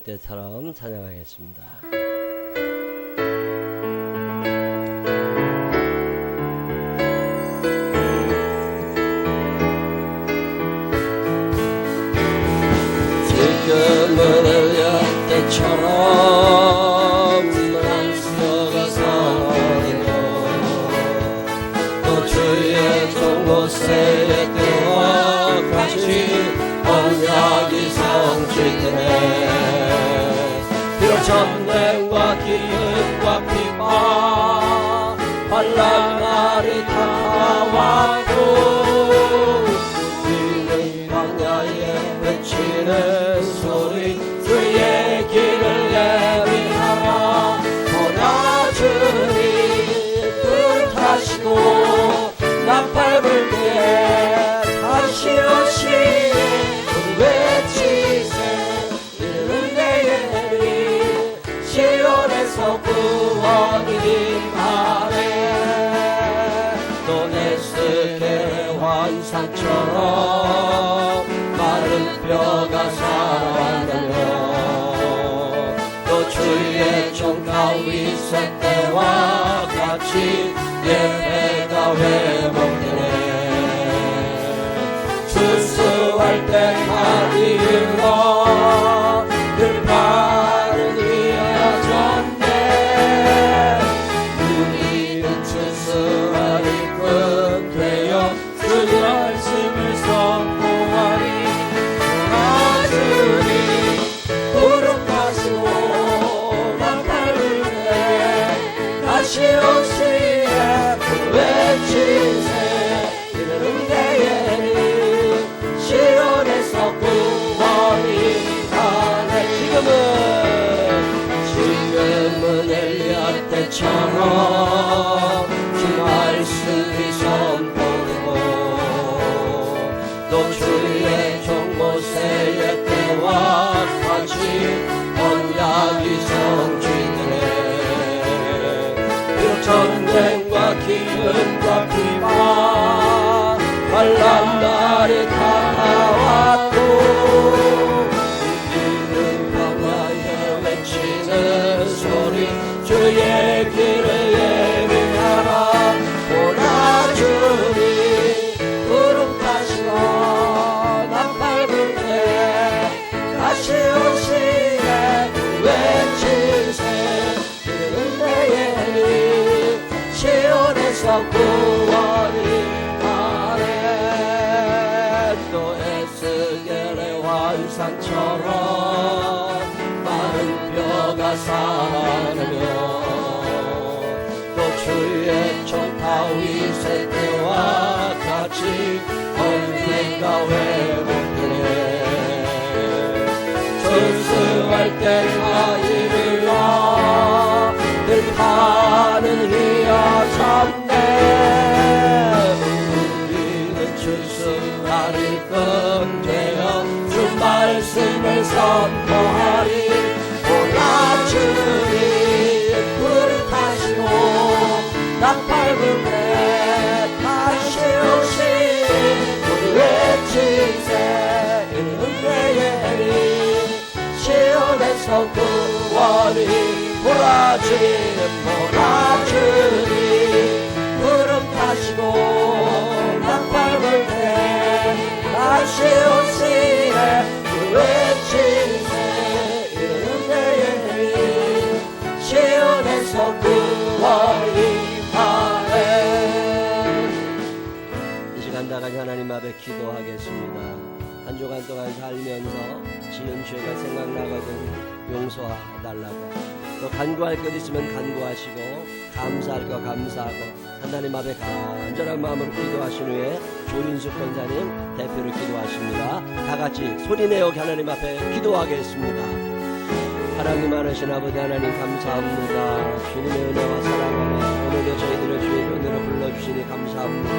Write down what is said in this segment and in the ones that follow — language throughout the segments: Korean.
때처럼 찬양하겠습니다. 지금은 엘리야 때처럼 날씨가 사라지고 또 주의 종 모세의 때와 같이 언약이 성취되네. 비록 전쟁과 기근과 비방 환난 날이 다가왔고 우리는 광야에 외치는 소리 주의 길을 예비하라. 보라 주님 불 타시고 나팔 불 때에 다시 오시네. 외치세 이르는 내일이 시온에서 구원이 임하네. 또 에스겔의 환상처럼 마른 뼈가 살아나며 또 주의 종 다윗의 때와 같이 예배가 회복되네. 추수할 때까지 일러 들판은 이어졌네. 우리는 추수할 이끝 되어 주의 말씀을 선포하리. 주님 구름 가시고 나팔 불때 다시 오시네. 외치세 이르는 데에 시온에서 구원이 가네. 지금은 엘리야 때처럼 주 말씀이 선포되고 또 주의 종 모세의 때와 같이 언약이 성취되네. 비록 전쟁과 기근과 비방 환난 날이 다가왔고 우리는 광야에 외치는 소리 주의 길을 예비하라. 보라 주님 구름 타시고 나팔 불 때 다시 오시네. 외치세 이르는 내일이 시온에서 구원이 환상처럼 마른 뼈가 살아나며 또 주의 종 다윗의 때와 같이 언제가 회복되네. 추수할 때가 이르러 들판은 휘어졌네. 우리는 추수할 것 되어 말씀을 선포하리. 보라 주님 불 타시고 나팔 불 때 다시 오시니. 모두 외치세 이르는 내일이 시온에서 구원이. 보라 주님 구름 타시고 나팔 불 때 다시 오시네. 외치세 이르는 내일이 시온에서 구원이 임하네. 이 시간 나가니 하나님 앞에 기도하겠습니다. 한 주간 동안 살면서 지은 죄가 생각나거든 용서달라고, 또 간구할 것 있으면 간구하시고 감사할 것 감사하고 하나님 앞에 간절한 마음으로 기도하신 후에 조인숙 권사님 대표로 기도하십니다. 다같이 소리내어 하나님 앞에 기도하겠습니다. 사랑이 많으신 아버지 하나님 감사합니다. 주님의 은혜와 사랑하며 오늘도 저희들의 주의 은혜로 불러주시니 감사합니다.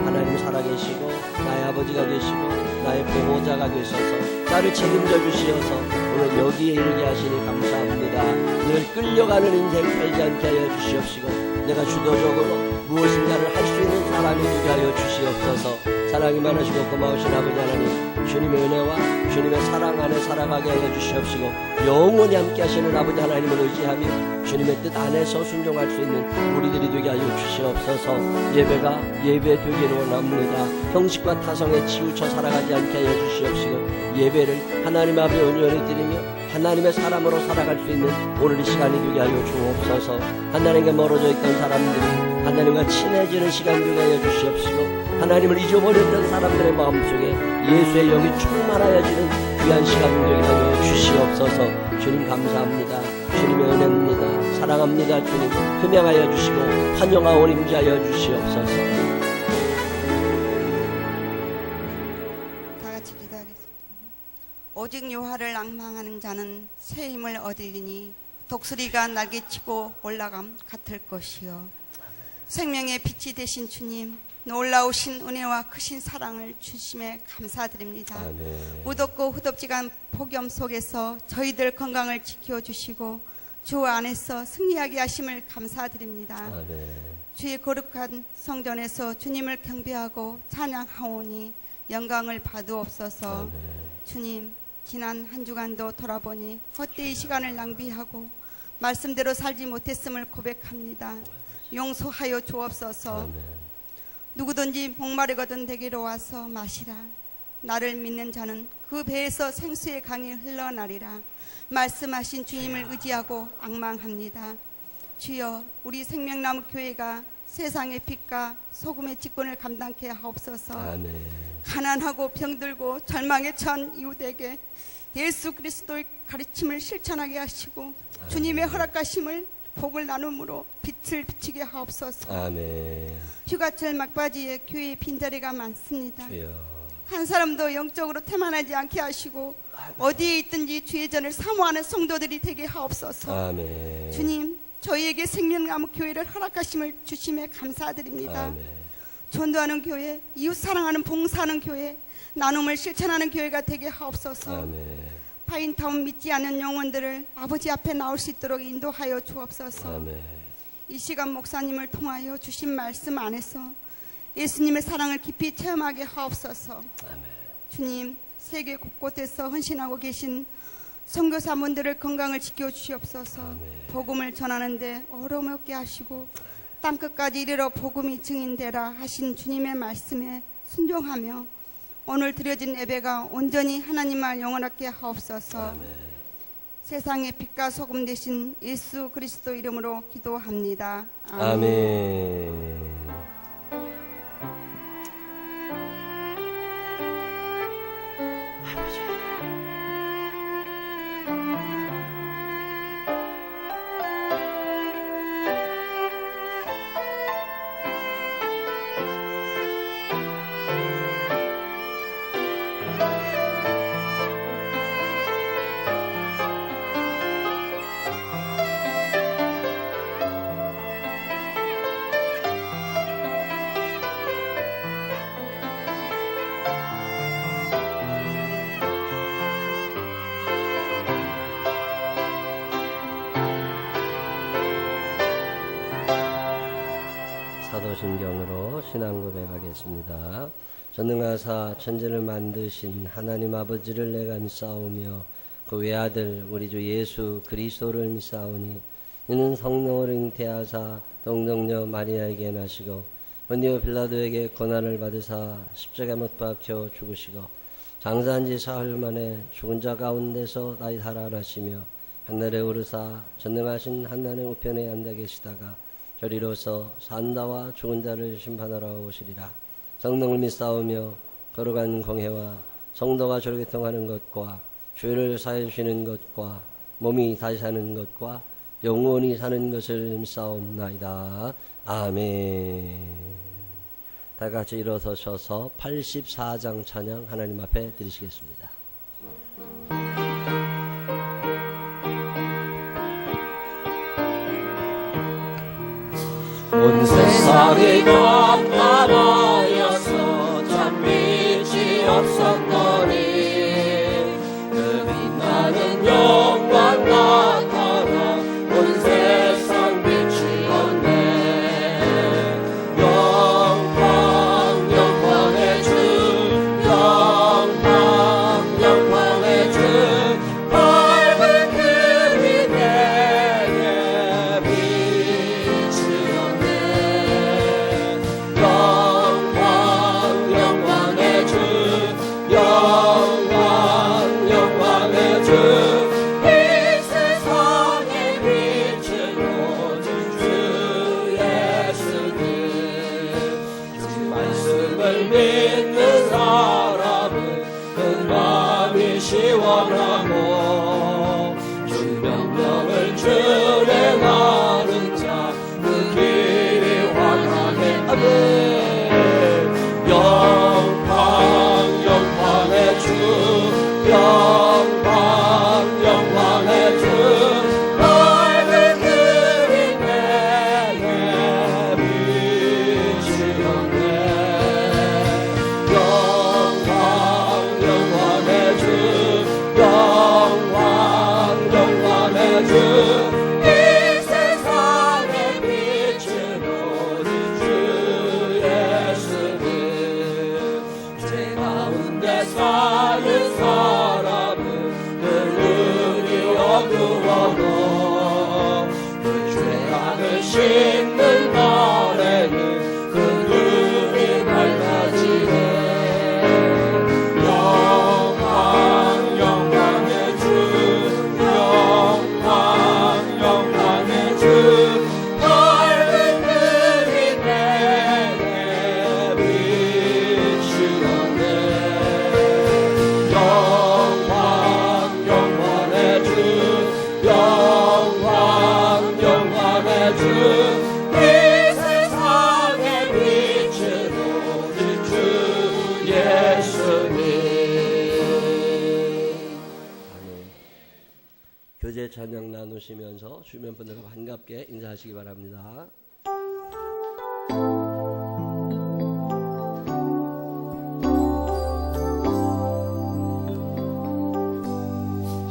하나님 살아계시고 나의 아버지가 되시고 나의 보호자가 되셔서 나를 책임져 주시어서 오늘 여기에 이르게 하시니 감사합니다. 늘 끌려가는 인생 살지 않게 하여 주시옵시고 내가 주도적으로 무엇인가를 할 수 있는 사람이 되게 하여 주시옵소서. 사랑이 많으시고 고마우신 아버지 하나님, 주님의 은혜와 주님의 사랑 안에 살아가게 하여 주시옵시고 영원히 함께 하시는 아버지 하나님을 의지하며 주님의 뜻 안에서 순종할 수 있는 우리들이 되게 하여 주시옵소서. 예배가 예배 되기를 원합니다. 형식과 타성에 치우쳐 살아가지 않게 하여 주시옵시고 예배를 하나님 앞에 온전히 드리며 하나님의 사람으로 살아갈 수 있는 오늘 이 시간이 되게 하여 주옵소서. 하나님께 멀어져 있던 사람들이 하나님과 친해지는 시간 되게 하여 주시옵시고 하나님을 잊어버렸던 사람들의 마음속에 예수의 영이 충만하여지는 귀한 시간 되게 하여 주시옵소서. 주님 감사합니다. 주님의 은혜입니다. 사랑합니다. 주님 흠양하여 주시고 환영하오니 임재하여 주시옵소서. 다 같이 기도하겠습니다. 오직 여호와를 앙망하는 자는 새 힘을 얻으리니 독수리가 날개치고 올라감 같을 것이요. 생명의 빛이 되신 주님, 놀라우신 은혜와 크신 사랑을 주심에 감사드립니다. 아멘. 무덥고 후덥지간 폭염 속에서 저희들 건강을 지켜주시고 주 안에서 승리하게 하심을 감사드립니다. 아멘. 주의 거룩한 성전에서 주님을 경배하고 찬양하오니 영광을 받으옵소서. 아멘. 주님, 지난 한 주간도 돌아보니 헛되이 시간을 낭비하고 말씀대로 살지 못했음을 고백합니다. 용서하여 주옵소서. 아멘. 누구든지 목마르거든 내게로 와서 마시라. 나를 믿는 자는 그 배에서 생수의 강이 흘러나리라. 말씀하신 주님을 의지하고 앙망합니다. 주여, 우리 생명나무 교회가 세상의 빛과 소금의 직분을 감당케 하옵소서. 아멘. 가난하고 병들고 절망에 처한 이웃에게 예수 그리스도의 가르침을 실천하게 하시고 주님의 허락하심을 복을 나눔으로 빛을 비치게 하옵소서. 아멘. 휴가철 막바지에 교회에 빈자리가 많습니다. 주여. 한 사람도 영적으로 태만하지 않게 하시고 어디에 있든지 주의 전을 사모하는 성도들이 되게 하옵소서. 아멘. 주님, 저희에게 생명나무 교회를 허락하심을 주심에 감사드립니다. 아멘. 전도하는 교회, 이웃 사랑하는 봉사하는 교회, 나눔을 실천하는 교회가 되게 하옵소서. 아멘. 파인타운 믿지 않는 영혼들을 아버지 앞에 나올 수 있도록 인도하여 주옵소서. 아멘. 이 시간 목사님을 통하여 주신 말씀 안에서 예수님의 사랑을 깊이 체험하게 하옵소서. 아멘. 주님, 세계 곳곳에서 헌신하고 계신 선교사분들의 건강을 지켜주시옵소서. 아멘. 복음을 전하는데 어려움 없게 하시고 땅끝까지 이르러 복음이 증인되라 하신 주님의 말씀에 순종하며 오늘 드려진 예배가 온전히 하나님만 영원하게 하옵소서. 아멘. 세상의 빛과 소금 되신 예수 그리스도 이름으로 기도합니다. 아멘. 사도신경으로 신앙 고백하겠습니다. 전능하사 천지를 만드신 하나님 아버지를 내가 믿사오며 그 외아들 우리 주 예수 그리스도를 믿사오니 이는 성령을 잉태하사 동정녀 마리아에게 나시고 본디오 빌라도에게 고난을 받으사 십자가에 못 박혀 죽으시고 장사한 지 사흘 만에 죽은 자 가운데서 다시 살아나시며 하늘에 오르사 전능하신 하나님 우편에 앉아 계시다가 저리로서 산다와 죽은 자를 심판하러 오시리라. 성령을 믿사오며 거룩한 공회와 성도가 절개통하는 것과 죄를 사해 주시는 것과 몸이 다시 사는 것과 영원히 사는 것을 믿사옵나이다. 아멘. 다 같이 일어서셔서 84장 찬양 하나님 앞에 드리시겠습니다. 온 세상이 깜깜하여서 참 빛이 없었더니 그 빛나는 영광 나타나 온 세상 비추었네. 영광 영광의 주 영광 주 이 세상의 빛은 오직 주 예수님 죄 가운데 사는 사람은 그 눈이 어두워도 그 죄악을 씻는 날에는 그 눈이 밝아지네 영광 영광의 주 영광 영광의 주 밝은 눈이 내게 비추네 영광 영광의 주 영광 영광의 주 이 세상의 빛은 오직 주 예수님. 아멘. 교제 찬양 나누시면서 주변 분들과 반갑게 인사하시기 바랍니다.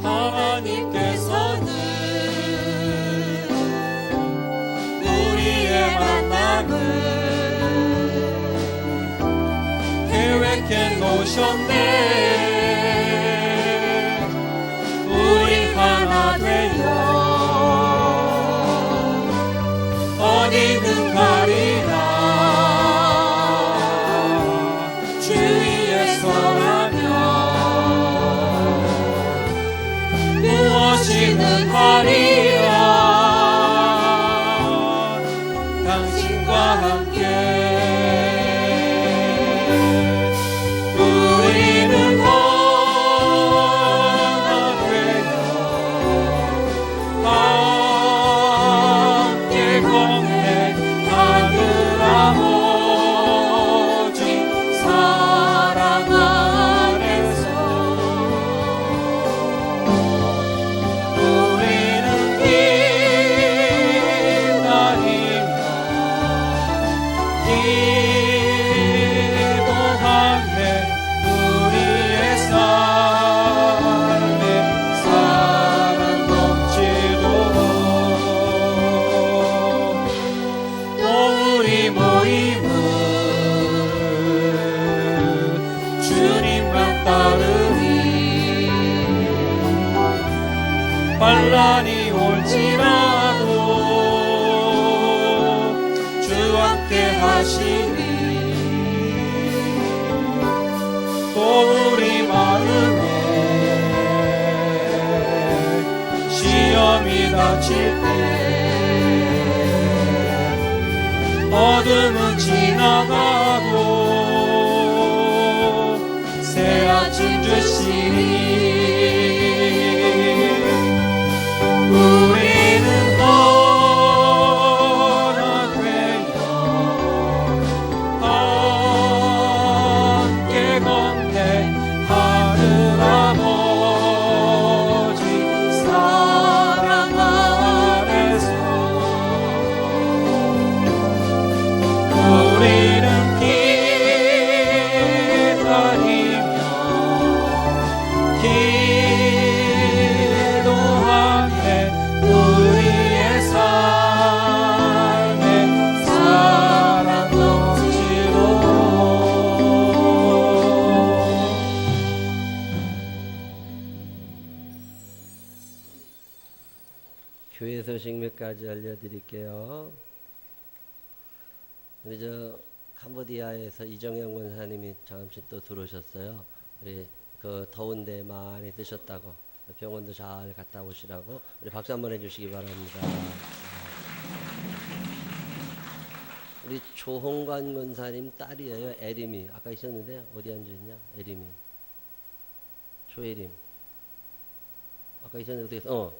하나님께서는 우리의 만남을 계획해 놓으셨네. 우리 하나 되어 어디든 가리라. 주 위에서라면 무엇이든 하리라. 당신과 함께 우리는 하나 되어 함께 걷네. 하늘 아버지 사랑 안에서 우리는 기다리며 기도하네. 우리의 삶에 사랑 넘치도록 또 우리 모임은 주님만 따르니 환란이 올지라도 주 함께 하시니 또 우리 마음에 시험이 닥칠 때 어둠은 지나가고 새 아침 주시니 우리는 하나 되어 함께 걷네. 하늘 아버지 사랑 안에서 우리는 기다리며 기도하네. 우리의 삶에 사랑 넘치도록 교회 소식 몇 가지 알려드릴게요. 우리 저 캄보디아에서 이정영 권사님이 잠시 또 들어오셨어요. 우리 그 더운데 많이 드셨다고 병원도 잘 갔다 오시라고 우리 박수 한번 해주시기 바랍니다. 우리 조홍관 권사님 딸이에요. 에림이 아까 있었는데 어디 앉아있냐? 에림이 조에림 아까 있었는데 어떻게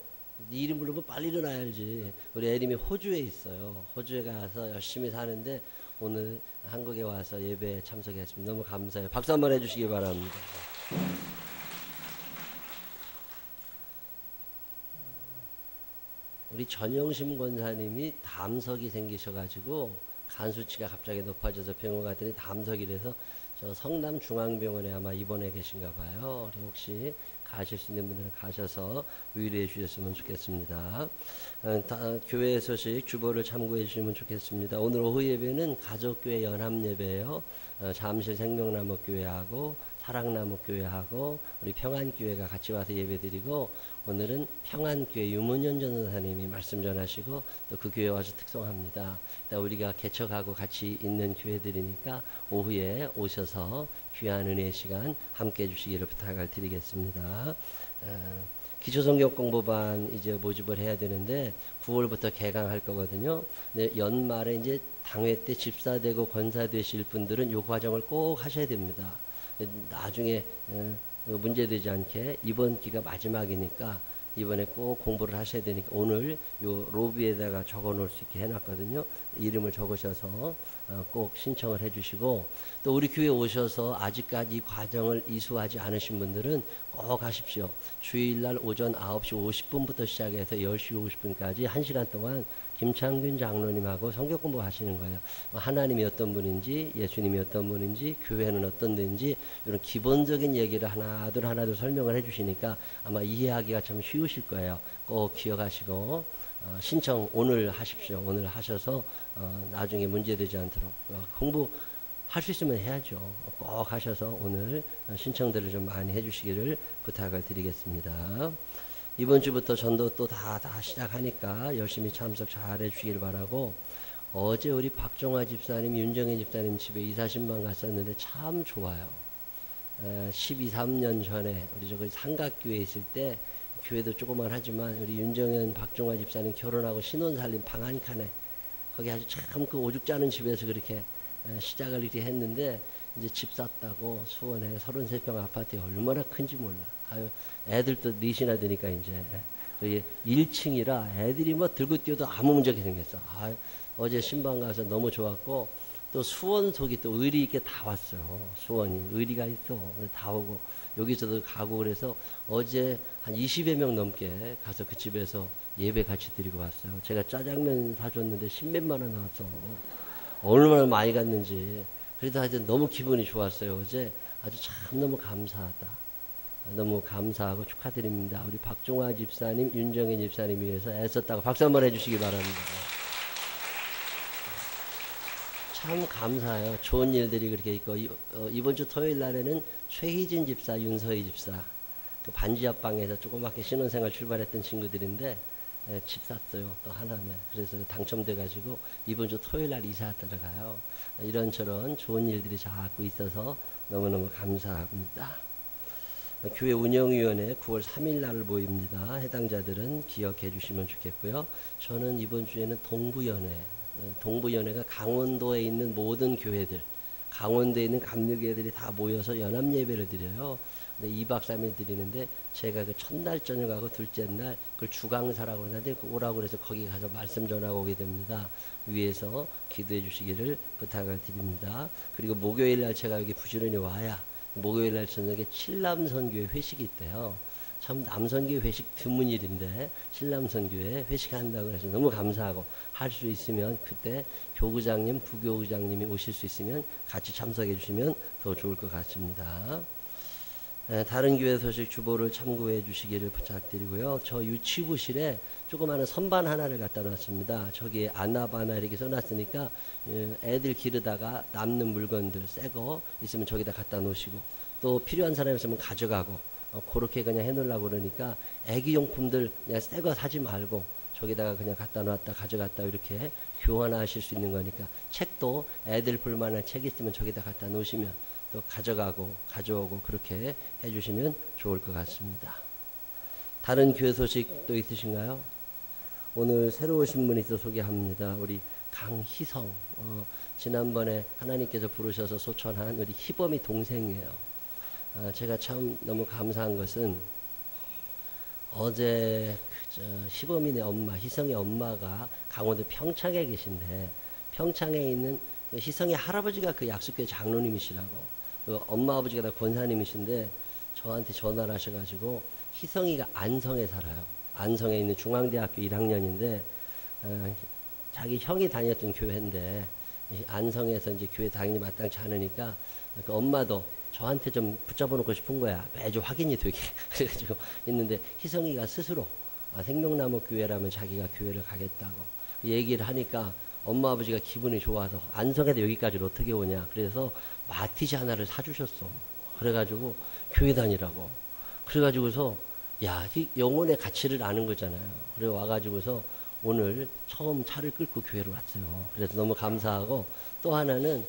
네 이름 부르면 빨리 일어나야지. 우리 에림이 호주에 있어요. 호주에 가서 열심히 사는데 오늘 한국에 와서 예배에 참석했습니다. 너무 감사해요. 박수 한번 해주시기 바랍니다. 우리 전영심 권사님이 담석이 생기셔가지고 간수치가 갑자기 높아져서 병원 갔더니 담석이라서 저 성남중앙병원에 아마 입원해 계신가 봐요. 우리 혹시 가실 수 있는 분들은 가셔서 위로해 주셨으면 좋겠습니다. 교회 소식 주보를 참고해 주시면 좋겠습니다. 오늘 오후 예배는 가족교회 연합예배예요. 잠실 생명나무교회하고 사랑나무교회하고 우리 평안교회가 같이 와서 예배드리고, 오늘은 평안교회 유문현 전도사님이 말씀 전하시고 또 그 교회 와서 특송합니다. 우리가 개척하고 같이 있는 교회들이니까 오후에 오셔서 귀한 은혜의 시간 함께 해주시기를 부탁을 드리겠습니다. 기초성경 공부반 이제 모집을 해야 되는데 9월부터 개강할 거거든요. 근데 연말에 이제 당회 때 집사되고 권사 되실 분들은 이 과정을 꼭 하셔야 됩니다. 나중에 문제되지 않게 이번 기가 마지막이니까 이번에 꼭 공부를 하셔야 되니까 오늘 요 로비에다가 적어 놓을 수 있게 해놨거든요. 이름을 적으셔서 꼭 신청을 해주시고, 또 우리 교회 오셔서 아직까지 이 과정을 이수하지 않으신 분들은 꼭 하십시오. 주일날 오전 9시 50분부터 시작해서 10시 50분까지 1시간 동안 김창균 장로님하고 성경 공부 하시는 거예요. 하나님이 어떤 분인지, 예수님이 어떤 분인지, 교회는 어떤 데인지 이런 기본적인 얘기를 하나둘 설명을 해주시니까 아마 이해하기가 참 쉬우실 거예요. 꼭 기억하시고 신청 오늘 하십시오. 오늘 하셔서 나중에 문제되지 않도록 공부할 수 있으면 해야죠. 꼭 하셔서 오늘 신청들을 좀 많이 해주시기를 부탁을 드리겠습니다. 이번 주부터 전도 또 다 시작하니까 열심히 참석 잘 해주시길 바라고, 어제 우리 박종화 집사님, 윤정혜 집사님 집에 이사신방 갔었는데 참 좋아요. 12, 13년 전에 우리 저기 삼각교회에 있을 때, 교회도 조그만 하지만 우리 윤정현, 박종화 집사님 결혼하고 신혼 살림 방 한 칸에 거기 아주 참 그 오죽 짜는 집에서 그렇게 시작을 이렇게 했는데, 이제 집 샀다고 수원에 33평 아파트에 얼마나 큰지 몰라. 아유, 애들도 넷이나 되니까 이제 1층이라 애들이 뭐 들고 뛰어도 아무 문제 없게 생겼어. 아유, 어제 신방 가서 너무 좋았고, 또 수원 속이 또 의리 있게 다 왔어요. 수원이 의리가 있어. 다 오고 여기서도 가고, 그래서 어제 한 20여 명 넘게 가서 그 집에서 예배 같이 드리고 왔어요. 제가 짜장면 사줬는데 10몇만 원 나왔어. 얼마나 많이 갔는지. 그래도 하여튼 너무 기분이 좋았어요. 어제 아주 참 너무 감사하다. 너무 감사하고 축하드립니다. 우리 박종화 집사님, 윤정혜 집사님 위해서 애썼다고 박수 한번 해주시기 바랍니다. 참 감사해요. 좋은 일들이 그렇게 있고, 이번 주 토요일 날에는 최희진 집사, 윤서희 집사, 그 반지 앞방에서 조그맣게 신혼생활 출발했던 친구들인데 집 샀어요. 또 하남에. 그래서 당첨돼가지고 이번 주 토요일 날 이사 들어가요. 이런저런 좋은 일들이 자꾸 있어서 너무너무 감사합니다. 교회 운영위원회 9월 3일 날 모입니다. 해당자들은 기억해 주시면 좋겠고요. 저는 이번 주에는 동부연회가 강원도에 있는 모든 교회들, 강원도에 있는 감리교회들이 다 모여서 연합예배를 드려요. 2박 3일 드리는데, 제가 그 첫날 저녁하고 둘째 날 그걸 주강사라고 하는데 오라고 그래서 거기 가서 말씀 전하고 오게 됩니다. 위에서 기도해 주시기를 부탁을 드립니다. 그리고 목요일 날 제가 여기 부지런히 와야 목요일 날 저녁에 칠남선교회 회식이 있대요. 참 남선교회 회식 드문 일인데 칠남선교회 회식한다고 해서 너무 감사하고, 할 수 있으면 그때 교구장님, 부교구장님이 오실 수 있으면 같이 참석해 주시면 더 좋을 것 같습니다. 다른 교회 소식 주보를 참고해 주시기를 부탁드리고요. 저 유치부실에 조그마한 선반 하나를 갖다 놨습니다. 저기에 아나바나 이렇게 써놨으니까 애들 기르다가 남는 물건들 새거 있으면 저기다 갖다 놓으시고, 또 필요한 사람 있으면 가져가고, 그렇게 그냥 해놓으려고 그러니까 애기용품들 그냥 새거 사지 말고 저기다가 그냥 갖다 놨다 가져갔다 이렇게 교환하실 수 있는 거니까, 책도 애들 볼만한 책 있으면 저기다 갖다 놓으시면 또 가져가고 가져오고 그렇게 해주시면 좋을 것 같습니다. 다른 교회 소식 또 있으신가요? 오늘 새로 오신 분이 있어 소개합니다. 우리 강희성, 지난번에 하나님께서 부르셔서 소천한 우리 희범이 동생이에요. 제가 참 너무 감사한 것은 어제 희범이네 엄마, 희성의 엄마가 강원도 평창에 계신데, 평창에 있는 희성의 할아버지가 그 약속교회 장로님이시라고, 그 엄마 아버지가 다 권사님이신데 저한테 전화를 하셔가지고, 희성이가 안성에 살아요. 안성에 있는 중앙대학교 1학년인데 자기 형이 다녔던 교회인데 안성에서 이제 교회 다니기 마땅치 않으니까 그 엄마도 저한테 좀 붙잡아 놓고 싶은 거야. 매주 확인이 되게. 그래가지고 있는데 희성이가 스스로 생명나무 교회라면 자기가 교회를 가겠다고 얘기를 하니까 엄마 아버지가 기분이 좋아서 안성에도 여기까지 어떻게 오냐. 그래서 마티즈 하나를 사주셨어. 그래가지고 교회 다니라고. 그래가지고서 야, 이 영혼의 가치를 아는 거잖아요. 그래 와가지고서 오늘 처음 차를 끌고 교회로 왔어요. 그래서 너무 감사하고 또 하나는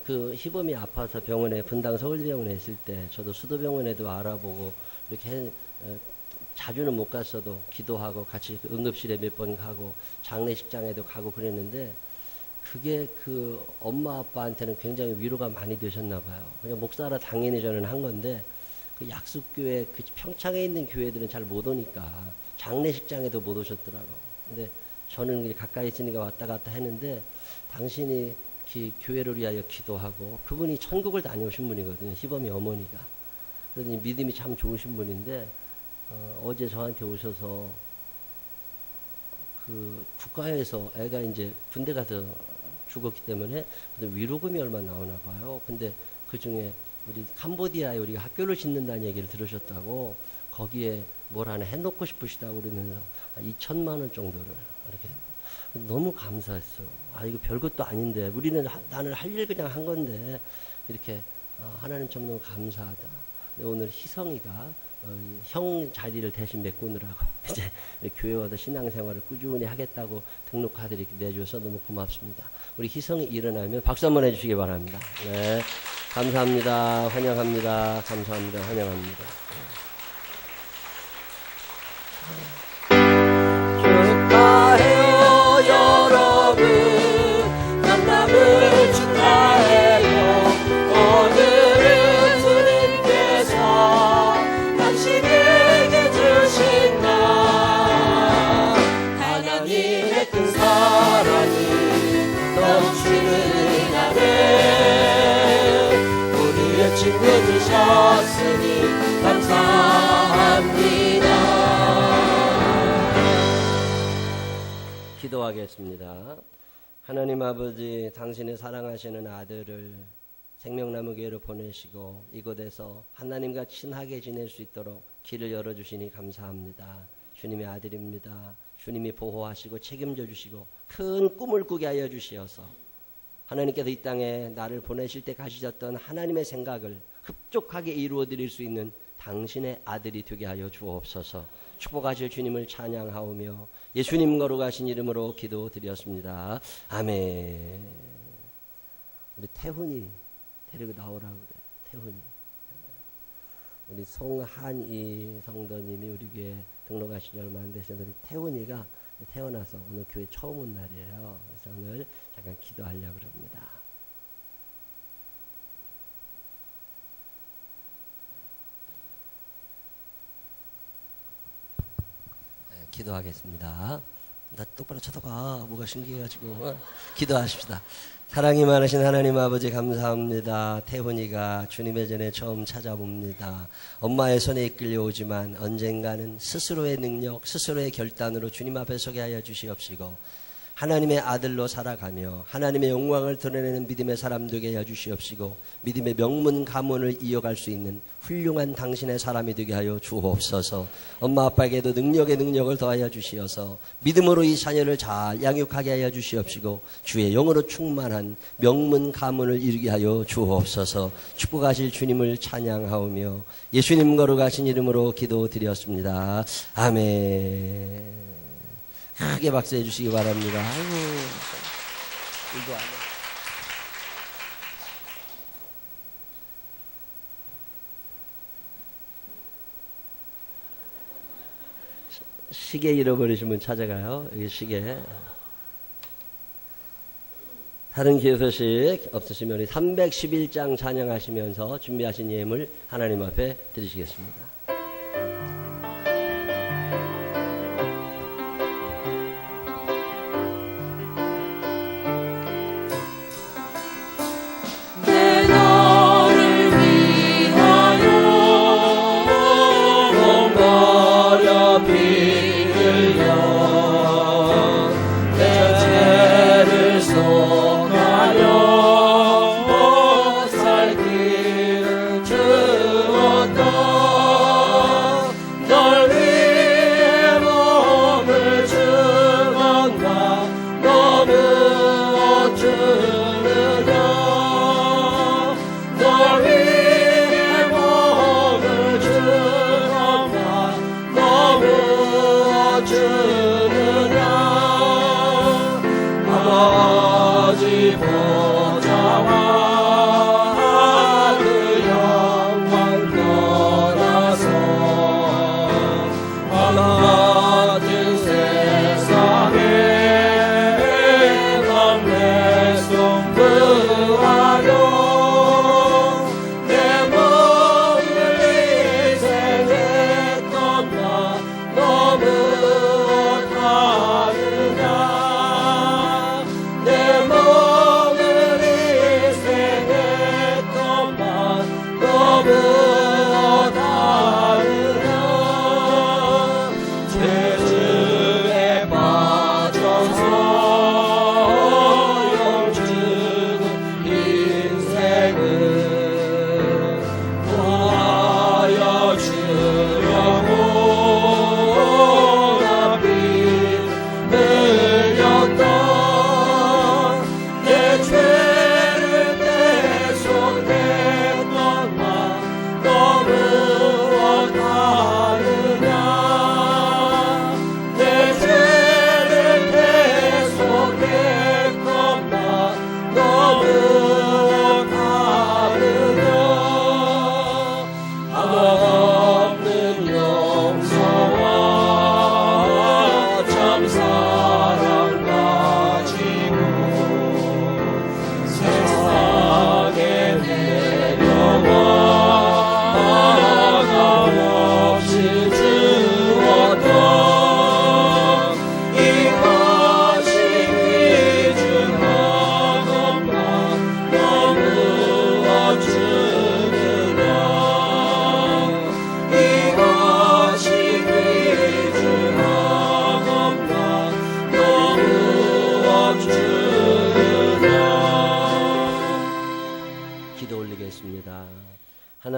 그 희범이 아파서 병원에 분당 서울대병원에 있을 때 저도 수도병원에도 알아보고 이렇게 자주는 못 갔어도 기도하고 같이 그 응급실에 몇 번 가고 장례식장에도 가고 그랬는데 그게 그 엄마 아빠한테는 굉장히 위로가 많이 되셨나 봐요. 그냥 목사라 당연히 저는 한 건데 그 약속교회 그 평창에 있는 교회들은 잘 못 오니까 장례식장에도 못 오셨더라고. 근데 저는 가까이 있으니까 왔다 갔다 했는데 당신이 교회를 위하여 기도하고 그분이 천국을 다녀오신 분이거든요. 희범이 어머니가. 그러더니 믿음이 참 좋으신 분인데 어제 저한테 오셔서 그 국가에서 애가 이제 군대 가서 죽었기 때문에 위로금이 얼마 나오나 봐요. 근데 그 중에 우리 캄보디아에 우리가 학교를 짓는다는 얘기를 들으셨다고 거기에 뭘 하나 해놓고 싶으시다고 그러면서 2천만 원 정도를 이렇게 너무 감사했어요. 이거 별것도 아닌데 우리는 나는 할 일 그냥 한 건데 이렇게 하나님 참 너무 감사하다. 오늘 희성이가 형 자리를 대신 메꾸느라고 이제 교회 와서 신앙생활을 꾸준히 하겠다고 등록 카드 이렇게 내줘서 너무 고맙습니다. 우리 희성이 일어나면 박수 한번 해주시기 바랍니다. 네, 감사합니다. 환영합니다. 감사합니다. 환영합니다. 축하해요 여러분, 만남을 축하해요. 오늘은 주님께서 당신에게 주신 날, 하나님의 큰 사랑이 넘치는 날에 우리의 친구 되셨으니 감사합니다. 기도하겠습니다. 하나님 아버지, 당신의 사랑하시는 아들을 생명나무 교회로 보내시고 이곳에서 하나님과 친하게 지낼 수 있도록 길을 열어주시니 감사합니다. 주님의 아들입니다. 주님이 보호하시고 책임져 주시고 큰 꿈을 꾸게 하여 주시어서 하나님께서 이 땅에 나를 보내실 때 가지셨던 하나님의 생각을 흡족하게 이루어 드릴 수 있는 당신의 아들이 되게 하여 주옵소서. 축복하실 주님을 찬양하오며 예수님 거룩하신 이름으로 기도드렸습니다. 아멘. 우리 태훈이 데리고 나오라고 그래. 태훈이. 우리 송한이 성도님이 우리 교회 등록하신 지 얼마 안 되셔서 우리 태훈이가 태어나서 오늘 교회 처음 온 날이에요. 그래서 오늘 잠깐 기도하려고 그럽니다. 기도하겠습니다. 나 똑바로 쳐다봐. 뭐가 신기해가지고. 기도하십시다. 사랑이 많으신 하나님 아버지 감사합니다. 태훈이가 주님의 전에 처음 찾아봅니다. 엄마의 손에 이끌려오지만 언젠가는 스스로의 능력, 스스로의 결단으로 주님 앞에 서게 하여 주시옵시고 하나님의 아들로 살아가며 하나님의 영광을 드러내는 믿음의 사람 되게 하여 주시옵시고 믿음의 명문 가문을 이어갈 수 있는 훌륭한 당신의 사람이 되게 하여 주옵소서. 엄마 아빠에게도 능력의 능력을 더하여 주시어서 믿음으로 이 자녀를 잘 양육하게 하여 주시옵시고 주의 영으로 충만한 명문 가문을 이루게 하여 주옵소서. 축복하실 주님을 찬양하오며 예수님 거룩하신 이름으로 기도드렸습니다. 아멘. 크게 박수해 주시기 바랍니다. 아이고, 이거 안 해. 시계 잃어버리신 분 찾아가요. 여기 시계. 다른 기회 소식 없으시면 우리 311장 찬양하시면서 준비하신 예물 하나님 앞에 드리시겠습니다. 살기를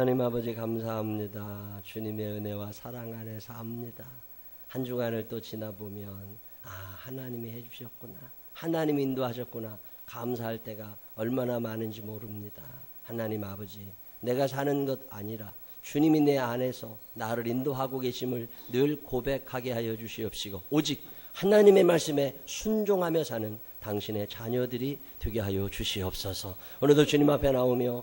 하나님 아버지 감사합니다. 주님의 은혜와 사랑 안에 삽니다. 한 주간을 또 지나보면 하나님이 해주셨구나, 하나님이 인도하셨구나 감사할 때가 얼마나 많은지 모릅니다. 하나님 아버지, 내가 사는 것 아니라 주님이 내 안에서 나를 인도하고 계심을 늘 고백하게 하여 주시옵시고, 오직 하나님의 말씀에 순종하며 사는 당신의 자녀들이 되게 하여 주시옵소서. 오늘도 주님 앞에 나오며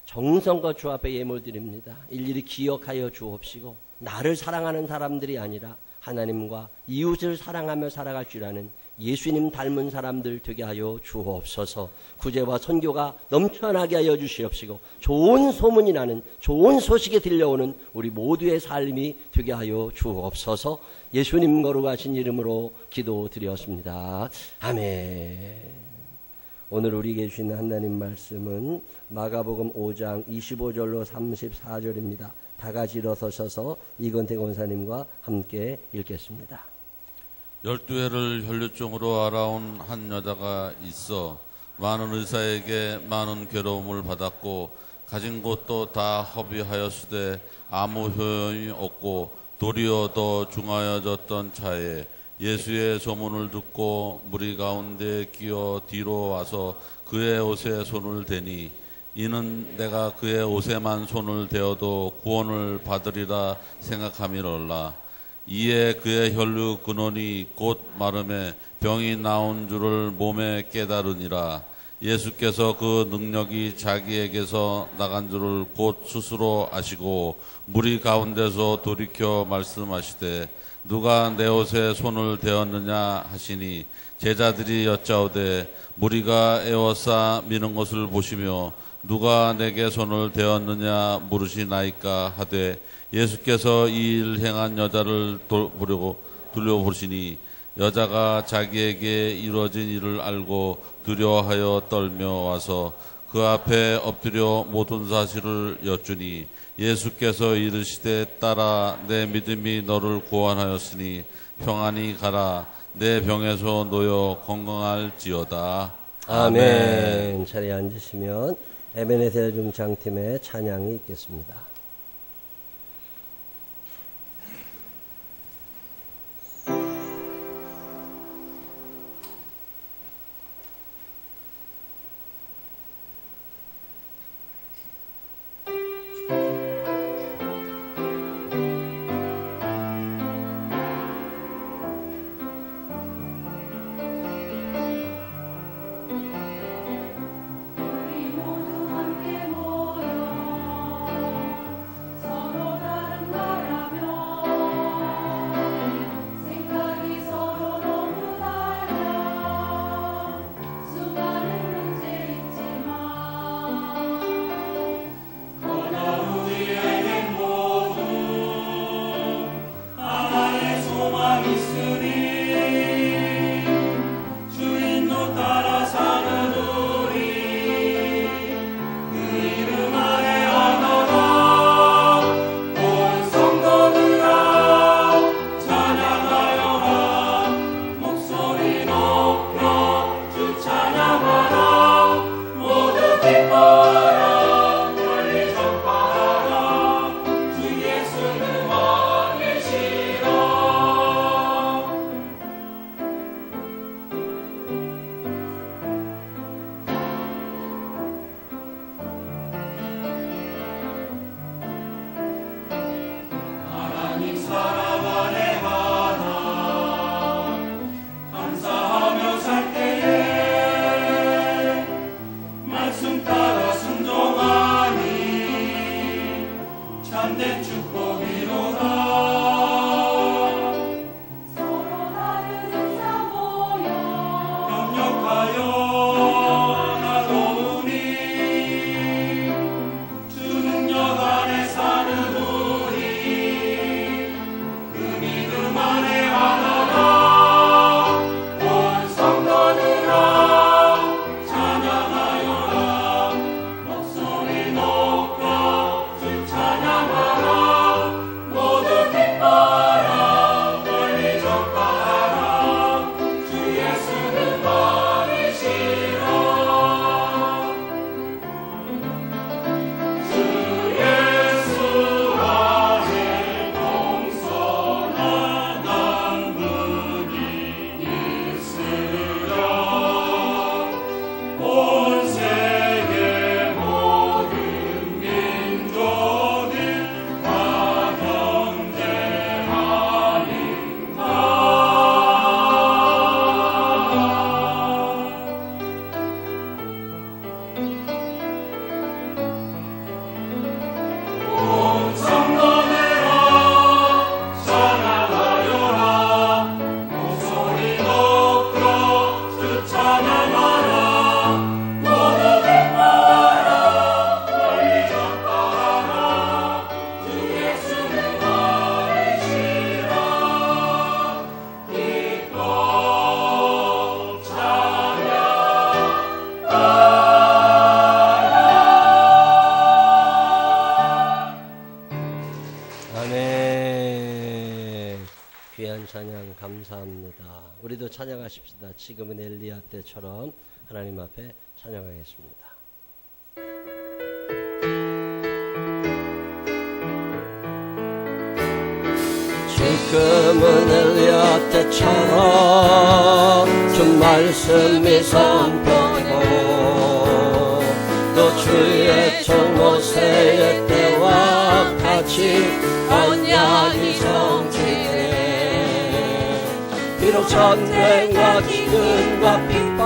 정성과 주 앞에 예물 드립니다. 일일이 기억하여 주옵시고, 나를 사랑하는 사람들이 아니라 하나님과 이웃을 사랑하며 살아갈 줄 아는 예수님 닮은 사람들 되게 하여 주옵소서. 구제와 선교가 넘쳐나게 하여 주시옵시고, 좋은 소문이 나는, 좋은 소식이 들려오는 우리 모두의 삶이 되게 하여 주옵소서. 예수님 거룩하신 이름으로 기도드렸습니다. 아멘. 오늘 우리에게 주신 하나님 말씀은 마가복음 5장 25절로 34절입니다. 다 같이 일어서셔서 이건태 권사님과 함께 읽겠습니다. 12해를 혈류증으로 알아온 한 여자가 있어 많은 의사에게 많은 괴로움을 받았고 가진 것도 다 허비하였으되 아무 효용이 없고 도리어 더 중하여졌던 차에 예수의 소문을 듣고 무리 가운데 끼어 뒤로 와서 그의 옷에 손을 대니 이는 내가 그의 옷에만 손을 대어도 구원을 받으리라 생각함이로라. 이에 그의 혈류 근원이 곧 마름에 병이 나온 줄을 몸에 깨달으니라. 예수께서 그 능력이 자기에게서 나간 줄을 곧 스스로 아시고 무리 가운데서 돌이켜 말씀하시되 누가 내 옷에 손을 대었느냐 하시니 제자들이 여짜오되 무리가 에워싸 미는 것을 보시며 누가 내게 손을 대었느냐 물으시나이까 하되 예수께서 이 일 행한 여자를 돌려보시니 여자가 자기에게 이루어진 일을 알고 두려워하여 떨며 와서 그 앞에 엎드려 모든 사실을 여쭈니 예수께서 이르시되 딸아 내 믿음이 너를 구원하였으니 평안히 가라 내 병에서 놓여 건강할지어다. 아멘. 자리에 앉으시면 에베네셀 중창팀의 찬양이 있겠습니다. 우리 모두 함께 모여 찬양 감사합니다. 우리도 찬양하십시다. 지금은 엘리야 때처럼 하나님 앞에 찬양하겠습니다. 지금은 엘리야 때처럼 주 말씀이 선포되고 또 주의 종 모세의 때와 같이 언약이 성취되네. 비록 전쟁과 기근과 핍박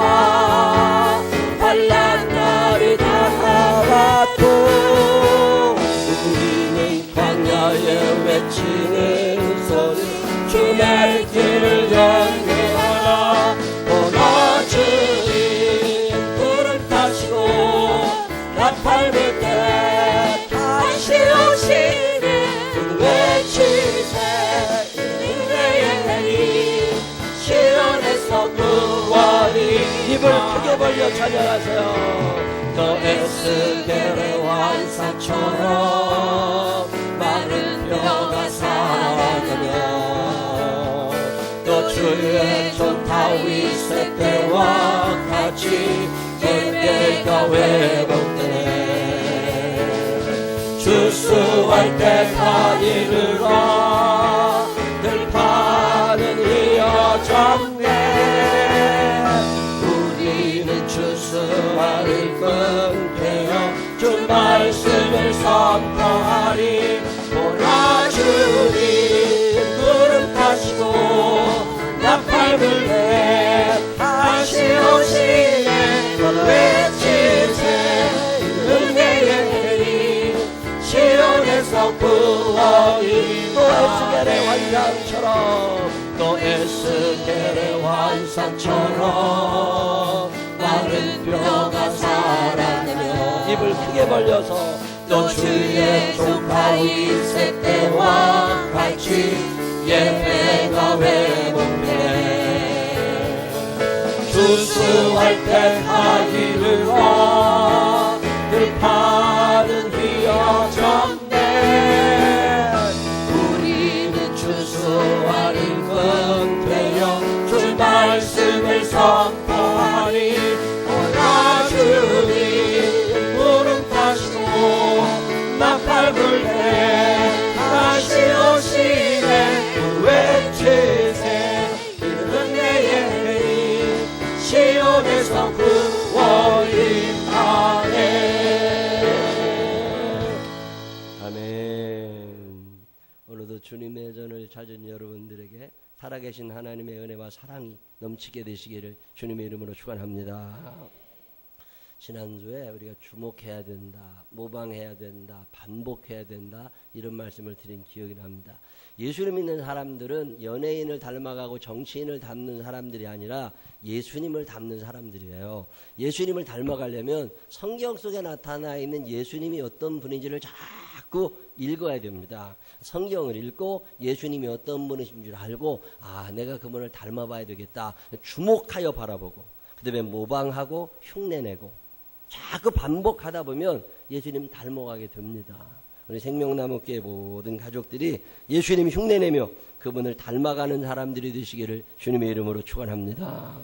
환난 날이 다가와도 우리는 광야에 외치는 소리 주 날 길을 연결하라. 보라 주님 구름 타시고 나팔 불 때 다시 오시네. 외치세 은혜의 해리 시온에서 구원이. 입을 크게 벌려 찬양하세요. 또 에스겔의 완사처럼 마른 뼈가 살아나며 또 주의 종 다윗의 때와 같이 예배가 회복되네. 주수할 때가 이르러 들판은 이어졌네. 우리는 주수할 끈되어 주 말씀을 선포하리. 보라 주님 구름 타시고 나팔 불 때 다시 오시네. 외치세 은혜의 해리 시온에서 구원이. 또 에스겔의 환상처럼 또 에스겔의 환상처럼 마른 뼈가 살아나며 입을 크게 벌려서 또 주의 종 다윗의 때와 같이 예배가 회복되네. 주수할 때가 이르러 들판은 휘어졌네. 우리는 주수할 끈 되어 주 말씀을 선포하니. 오라 주님 구름 타시고 나팔 불 때 다시 오시네. 외치세 은혜의 해리 시온에서 구원이 임하네. 아멘. 오늘도 주님의 전을 찾은 여러분들에게 살아계신 하나님의 은혜와 사랑이 넘치게 되시기를 주님의 이름으로 축원합니다. 지난주에 우리가 주목해야 된다, 모방해야 된다, 반복해야 된다, 이런 말씀을 드린 기억이 납니다. 예수를 믿는 사람들은 연예인을 닮아가고 정치인을 닮는 사람들이 아니라 예수님을 닮는 사람들이에요. 예수님을 닮아가려면 성경 속에 나타나 있는 예수님이 어떤 분인지를 자꾸 읽어야 됩니다. 성경을 읽고 예수님이 어떤 분이신 줄 알고, 아, 내가 그분을 닮아봐야 되겠다, 주목하여 바라보고, 그 다음에 모방하고 흉내내고 자꾸 반복하다 보면 예수님 닮아가게 됩니다. 우리 생명나무교회 모든 가족들이 예수님 흉내내며 그분을 닮아가는 사람들이 되시기를 주님의 이름으로 축원합니다.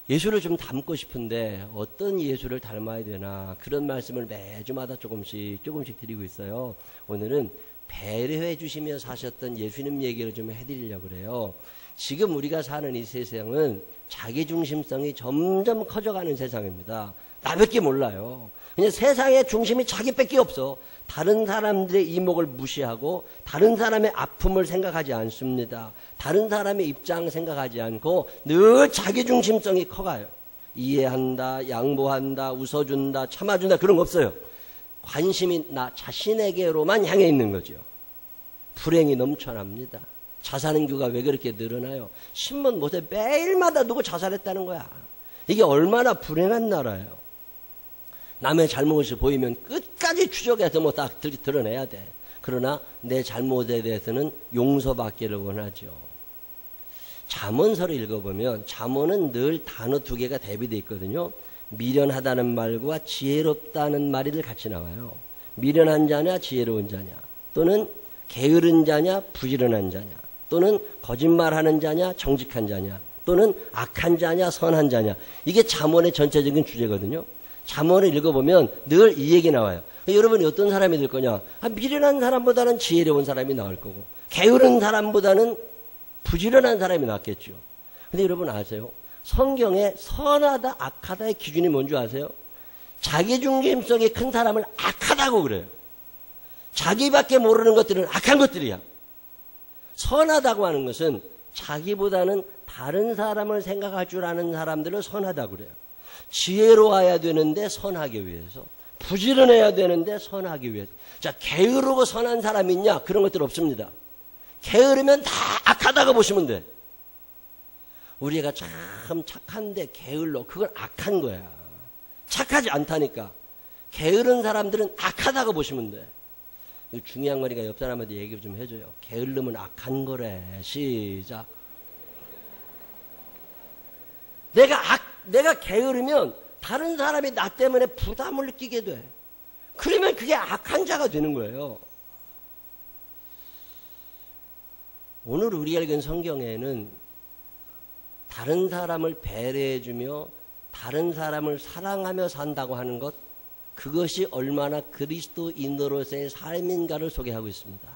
예수를 좀 닮고 싶은데 어떤 예수를 닮아야 되나, 그런 말씀을 매주마다 조금씩 드리고 있어요. 오늘은 배려해 주시며 사셨던 예수님 얘기를 좀 해드리려고 그래요. 지금 우리가 사는 이 세상은 자기중심성이 점점 커져가는 세상입니다. 나밖에 몰라요. 그냥 세상의 중심이 자기밖에 없어. 다른 사람들의 이목을 무시하고 다른 사람의 아픔을 생각하지 않습니다. 다른 사람의 입장 생각하지 않고 늘 자기중심성이 커가요. 이해한다, 양보한다, 웃어준다, 참아준다, 그런 거 없어요. 관심이 나 자신에게로만 향해 있는 거죠. 불행이 넘쳐납니다. 자살인구가 왜 그렇게 늘어나요? 신문 보세요. 매일마다 누구 자살했다는 거야. 이게 얼마나 불행한 나라예요. 남의 잘못이 보이면 끝까지 추적해서 뭐 다 드러내야 돼. 그러나 내 잘못에 대해서는 용서받기를 원하죠. 잠언서를 읽어보면 잠언은 늘 단어 두 개가 대비되어 있거든요. 미련하다는 말과 지혜롭다는 말이 늘 같이 나와요. 미련한 자냐 지혜로운 자냐, 또는 게으른 자냐 부지런한 자냐, 또는 거짓말하는 자냐, 정직한 자냐, 또는 악한 자냐, 선한 자냐. 이게 잠언의 전체적인 주제거든요. 잠언을 읽어보면 늘 이 얘기 나와요. 여러분이 어떤 사람이 될 거냐? 미련한 사람보다는 지혜로운 사람이 나올 거고, 게으른 사람보다는 부지런한 사람이 낫겠죠. 근데 여러분 아세요? 성경에 선하다, 악하다의 기준이 뭔지 아세요? 자기중심성이 큰 사람을 악하다고 그래요. 자기밖에 모르는 것들은 악한 것들이야. 선하다고 하는 것은 자기보다는 다른 사람을 생각할 줄 아는 사람들을 선하다고 그래요. 지혜로워야 되는데 선하기 위해서, 부지런해야 되는데 선하기 위해서. 자, 게으르고 선한 사람이 있냐? 그런 것들 없습니다. 게으르면 다 악하다고 보시면 돼. 우리 애가 참 착한데 게을러. 그건 악한 거야. 착하지 않다니까. 게으른 사람들은 악하다고 보시면 돼. 중요한 거니까 옆 사람한테 얘기 좀 해줘요. 게으름은 악한 거래. 시작. 내가 게으르면 다른 사람이 나 때문에 부담을 느끼게 돼. 그러면 그게 악한 자가 되는 거예요. 오늘 우리가 읽은 성경에는 다른 사람을 배려해주며 다른 사람을 사랑하며 산다고 하는 것, 그것이 얼마나 그리스도인으로서의 삶인가를 소개하고 있습니다.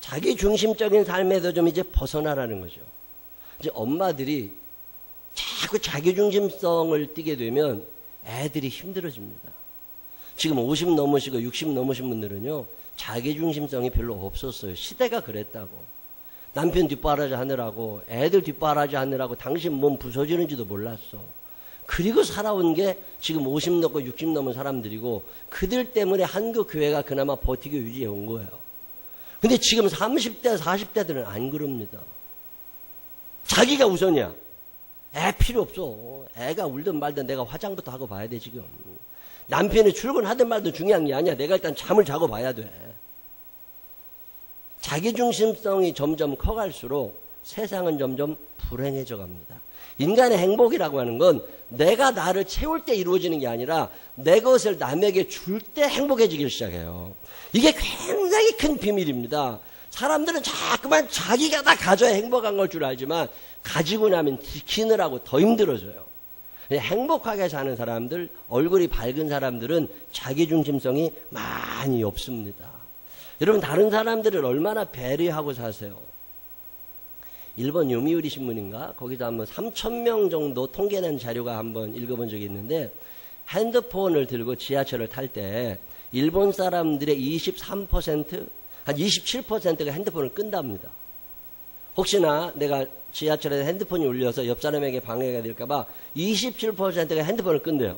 자기 중심적인 삶에서 좀 이제 벗어나라는 거죠. 이제 엄마들이 자꾸 자기 중심성을 띠게 되면 애들이 힘들어집니다. 지금 50 넘으시고 60 넘으신 분들은요, 자기 중심성이 별로 없었어요. 시대가 그랬다고. 남편 뒷바라지 하느라고, 애들 뒷바라지 하느라고 당신 몸 부서지는지도 몰랐어. 그리고 살아온 게 지금 50 넘고 60 넘은 사람들이고, 그들 때문에 한국 교회가 그나마 버티고 유지해 온 거예요. 근데 지금 30대, 40대들은 안 그럽니다. 자기가 우선이야. 애 필요 없어. 애가 울든 말든 내가 화장부터 하고 봐야 돼, 지금. 남편이 출근하든 말든 중요한 게 아니야. 내가 일단 잠을 자고 봐야 돼. 자기중심성이 점점 커갈수록 세상은 점점 불행해져 갑니다. 인간의 행복이라고 하는 건 내가 나를 채울 때 이루어지는 게 아니라 내 것을 남에게 줄 때 행복해지기 시작해요. 이게 굉장히 큰 비밀입니다. 사람들은 자꾸만 자기가 다 가져야 행복한 걸 줄 알지만 가지고 나면 지키느라고 더 힘들어져요. 행복하게 사는 사람들, 얼굴이 밝은 사람들은 자기중심성이 많이 없습니다. 여러분, 다른 사람들을 얼마나 배려하고 사세요? 일본 요미우리 신문인가? 거기서 한번 3,000명 정도 통계낸 자료가 한번 읽어본 적이 있는데, 핸드폰을 들고 지하철을 탈 때 일본 사람들의 23%, 한 27%가 핸드폰을 끈답니다. 혹시나 내가 지하철에 핸드폰이 울려서 옆 사람에게 방해가 될까봐 27%가 핸드폰을 끈대요.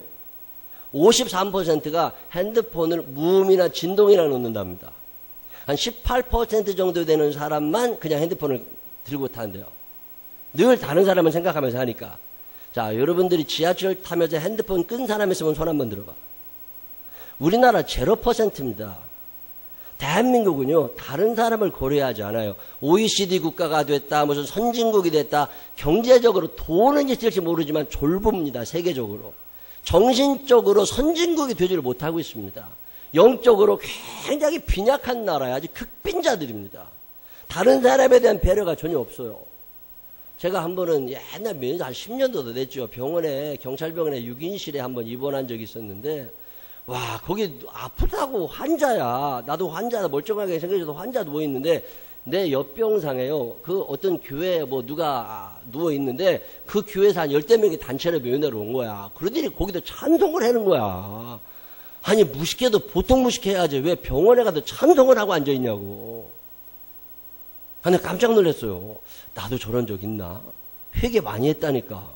53%가 핸드폰을 무음이나 진동이나 놓는답니다. 한 18% 정도 되는 사람만 그냥 핸드폰을 들고 타는데요. 늘 다른 사람을 생각하면서 하니까. 자, 여러분들이 지하철 타면서 핸드폰 끈 사람 있으면 손 한번 들어봐. 우리나라 0%입니다. 대한민국은요, 다른 사람을 고려하지 않아요. OECD 국가가 됐다, 무슨 선진국이 됐다, 경제적으로 돈은 있을지 모르지만 졸부입니다, 세계적으로. 정신적으로 선진국이 되지를 못하고 있습니다. 영적으로 굉장히 빈약한 나라에 아주 극빈자들입니다. 다른 사람에 대한 배려가 전혀 없어요. 제가 한 번은 옛날 한 10년도 더 됐죠. 병원에, 경찰병원에 6인실에 한번 입원한 적이 있었는데, 와, 거기 아프다고 환자야. 나도 환자다. 멀쩡하게 생겨져도 환자 누워있는데, 내 옆병상에요. 그 어떤 교회에 뭐 누가 누워있는데, 그 교회에서 한 10대명이 단체로 면회로 온 거야. 그러더니 거기도 찬송을 하는 거야. 아니, 무식해도 보통 무식해야지. 왜 병원에 가도 찬송을 하고 앉아있냐고. 아니, 깜짝 놀랐어요. 나도 저런 적 있나? 회개 많이 했다니까.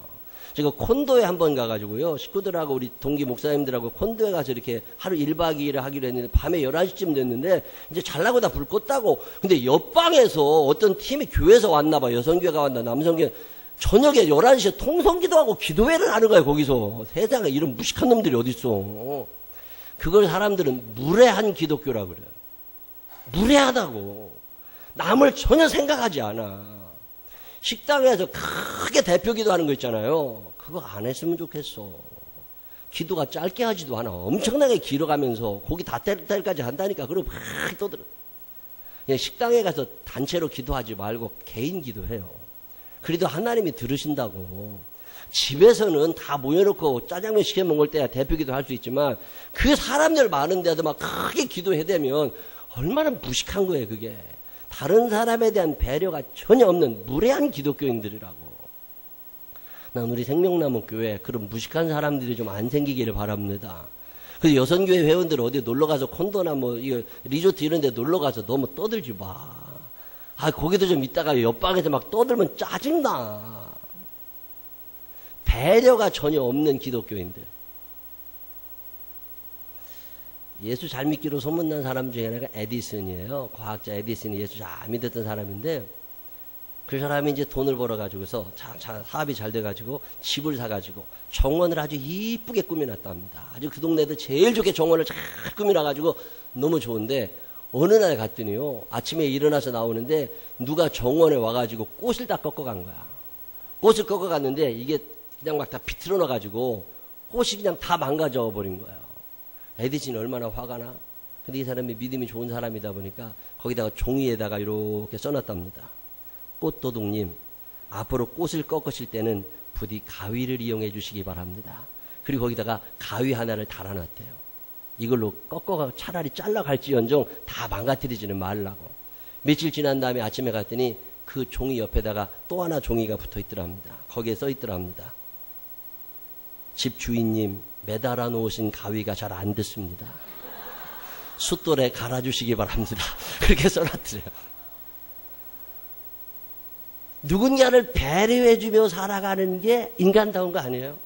제가 콘도에 한번 가가지고요, 식구들하고 우리 동기 목사님들하고 콘도에 가서 이렇게 하루 1박 2일을 하기로 했는데, 밤에 11시쯤 됐는데, 이제 잘나고 다 불 껐다고. 근데 옆방에서 어떤 팀이 교회에서 왔나봐. 여성교회가 왔나, 남성교회. 저녁에 11시에 통성기도 하고 기도회를 하는 거야, 거기서. 세상에 이런 무식한 놈들이 어딨어. 그걸 사람들은 무례한 기독교라고 그래요. 무례하다고. 남을 전혀 생각하지 않아. 식당에서 크게 대표 기도하는 거 있잖아요. 그거 안 했으면 좋겠어. 기도가 짧게 하지도 않아. 엄청나게 길어가면서 고기 다 뗄 때까지 한다니까. 그리고 막 떠들어. 그냥 식당에 가서 단체로 기도하지 말고 개인 기도해요. 그래도 하나님이 들으신다고. 집에서는 다 모여놓고 짜장면 시켜 먹을 때야 대표 기도할 수 있지만 그 사람들 많은데도 막 크게 기도해대면 얼마나 무식한 거예요, 그게. 다른 사람에 대한 배려가 전혀 없는 무례한 기독교인들이라고. 난 우리 생명나무 교회 그런 무식한 사람들이 좀 안 생기기를 바랍니다. 그래서 여선교회 회원들 어디 놀러가서 콘도나 뭐 이거 리조트 이런 데 놀러가서 너무 떠들지 마. 거기도 좀 있다가 옆방에서 막 떠들면 짜증나. 배려가 전혀 없는 기독교인들. 예수 잘 믿기로 소문난 사람 중에 하나가 에디슨이에요. 과학자 에디슨이 예수 잘 믿었던 사람인데 그 사람이 이제 돈을 벌어가지고서 사업이 잘 돼가지고 집을 사가지고 정원을 아주 이쁘게 꾸며놨답니다. 아주 그 동네에서 제일 좋게 정원을 잘 꾸며놔가지고 너무 좋은데 어느 날 갔더니요, 아침에 일어나서 나오는데 누가 정원에 와가지고 꽃을 다 꺾어간 거야. 꽃을 꺾어갔는데 이게 그냥 막 다 비틀어 놔가지고 꽃이 그냥 다 망가져 버린 거예요. 에디슨이 얼마나 화가 나? 근데 이 사람이 믿음이 좋은 사람이다 보니까 거기다가 종이에다가 이렇게 써놨답니다. 꽃도둑님, 앞으로 꽃을 꺾으실 때는 부디 가위를 이용해 주시기 바랍니다. 그리고 거기다가 가위 하나를 달아놨대요. 이걸로 꺾어가 차라리 잘라갈지언정 다 망가뜨리지는 말라고. 며칠 지난 다음에 아침에 갔더니 그 종이 옆에다가 또 하나 종이가 붙어 있더랍니다. 거기에 써 있더랍니다. 집 주인님, 매달아 놓으신 가위가 잘 안 듣습니다. 숫돌에 갈아주시기 바랍니다. 그렇게 써놨더래요. 누군가를 배려해주며 살아가는 게 인간다운 거 아니에요?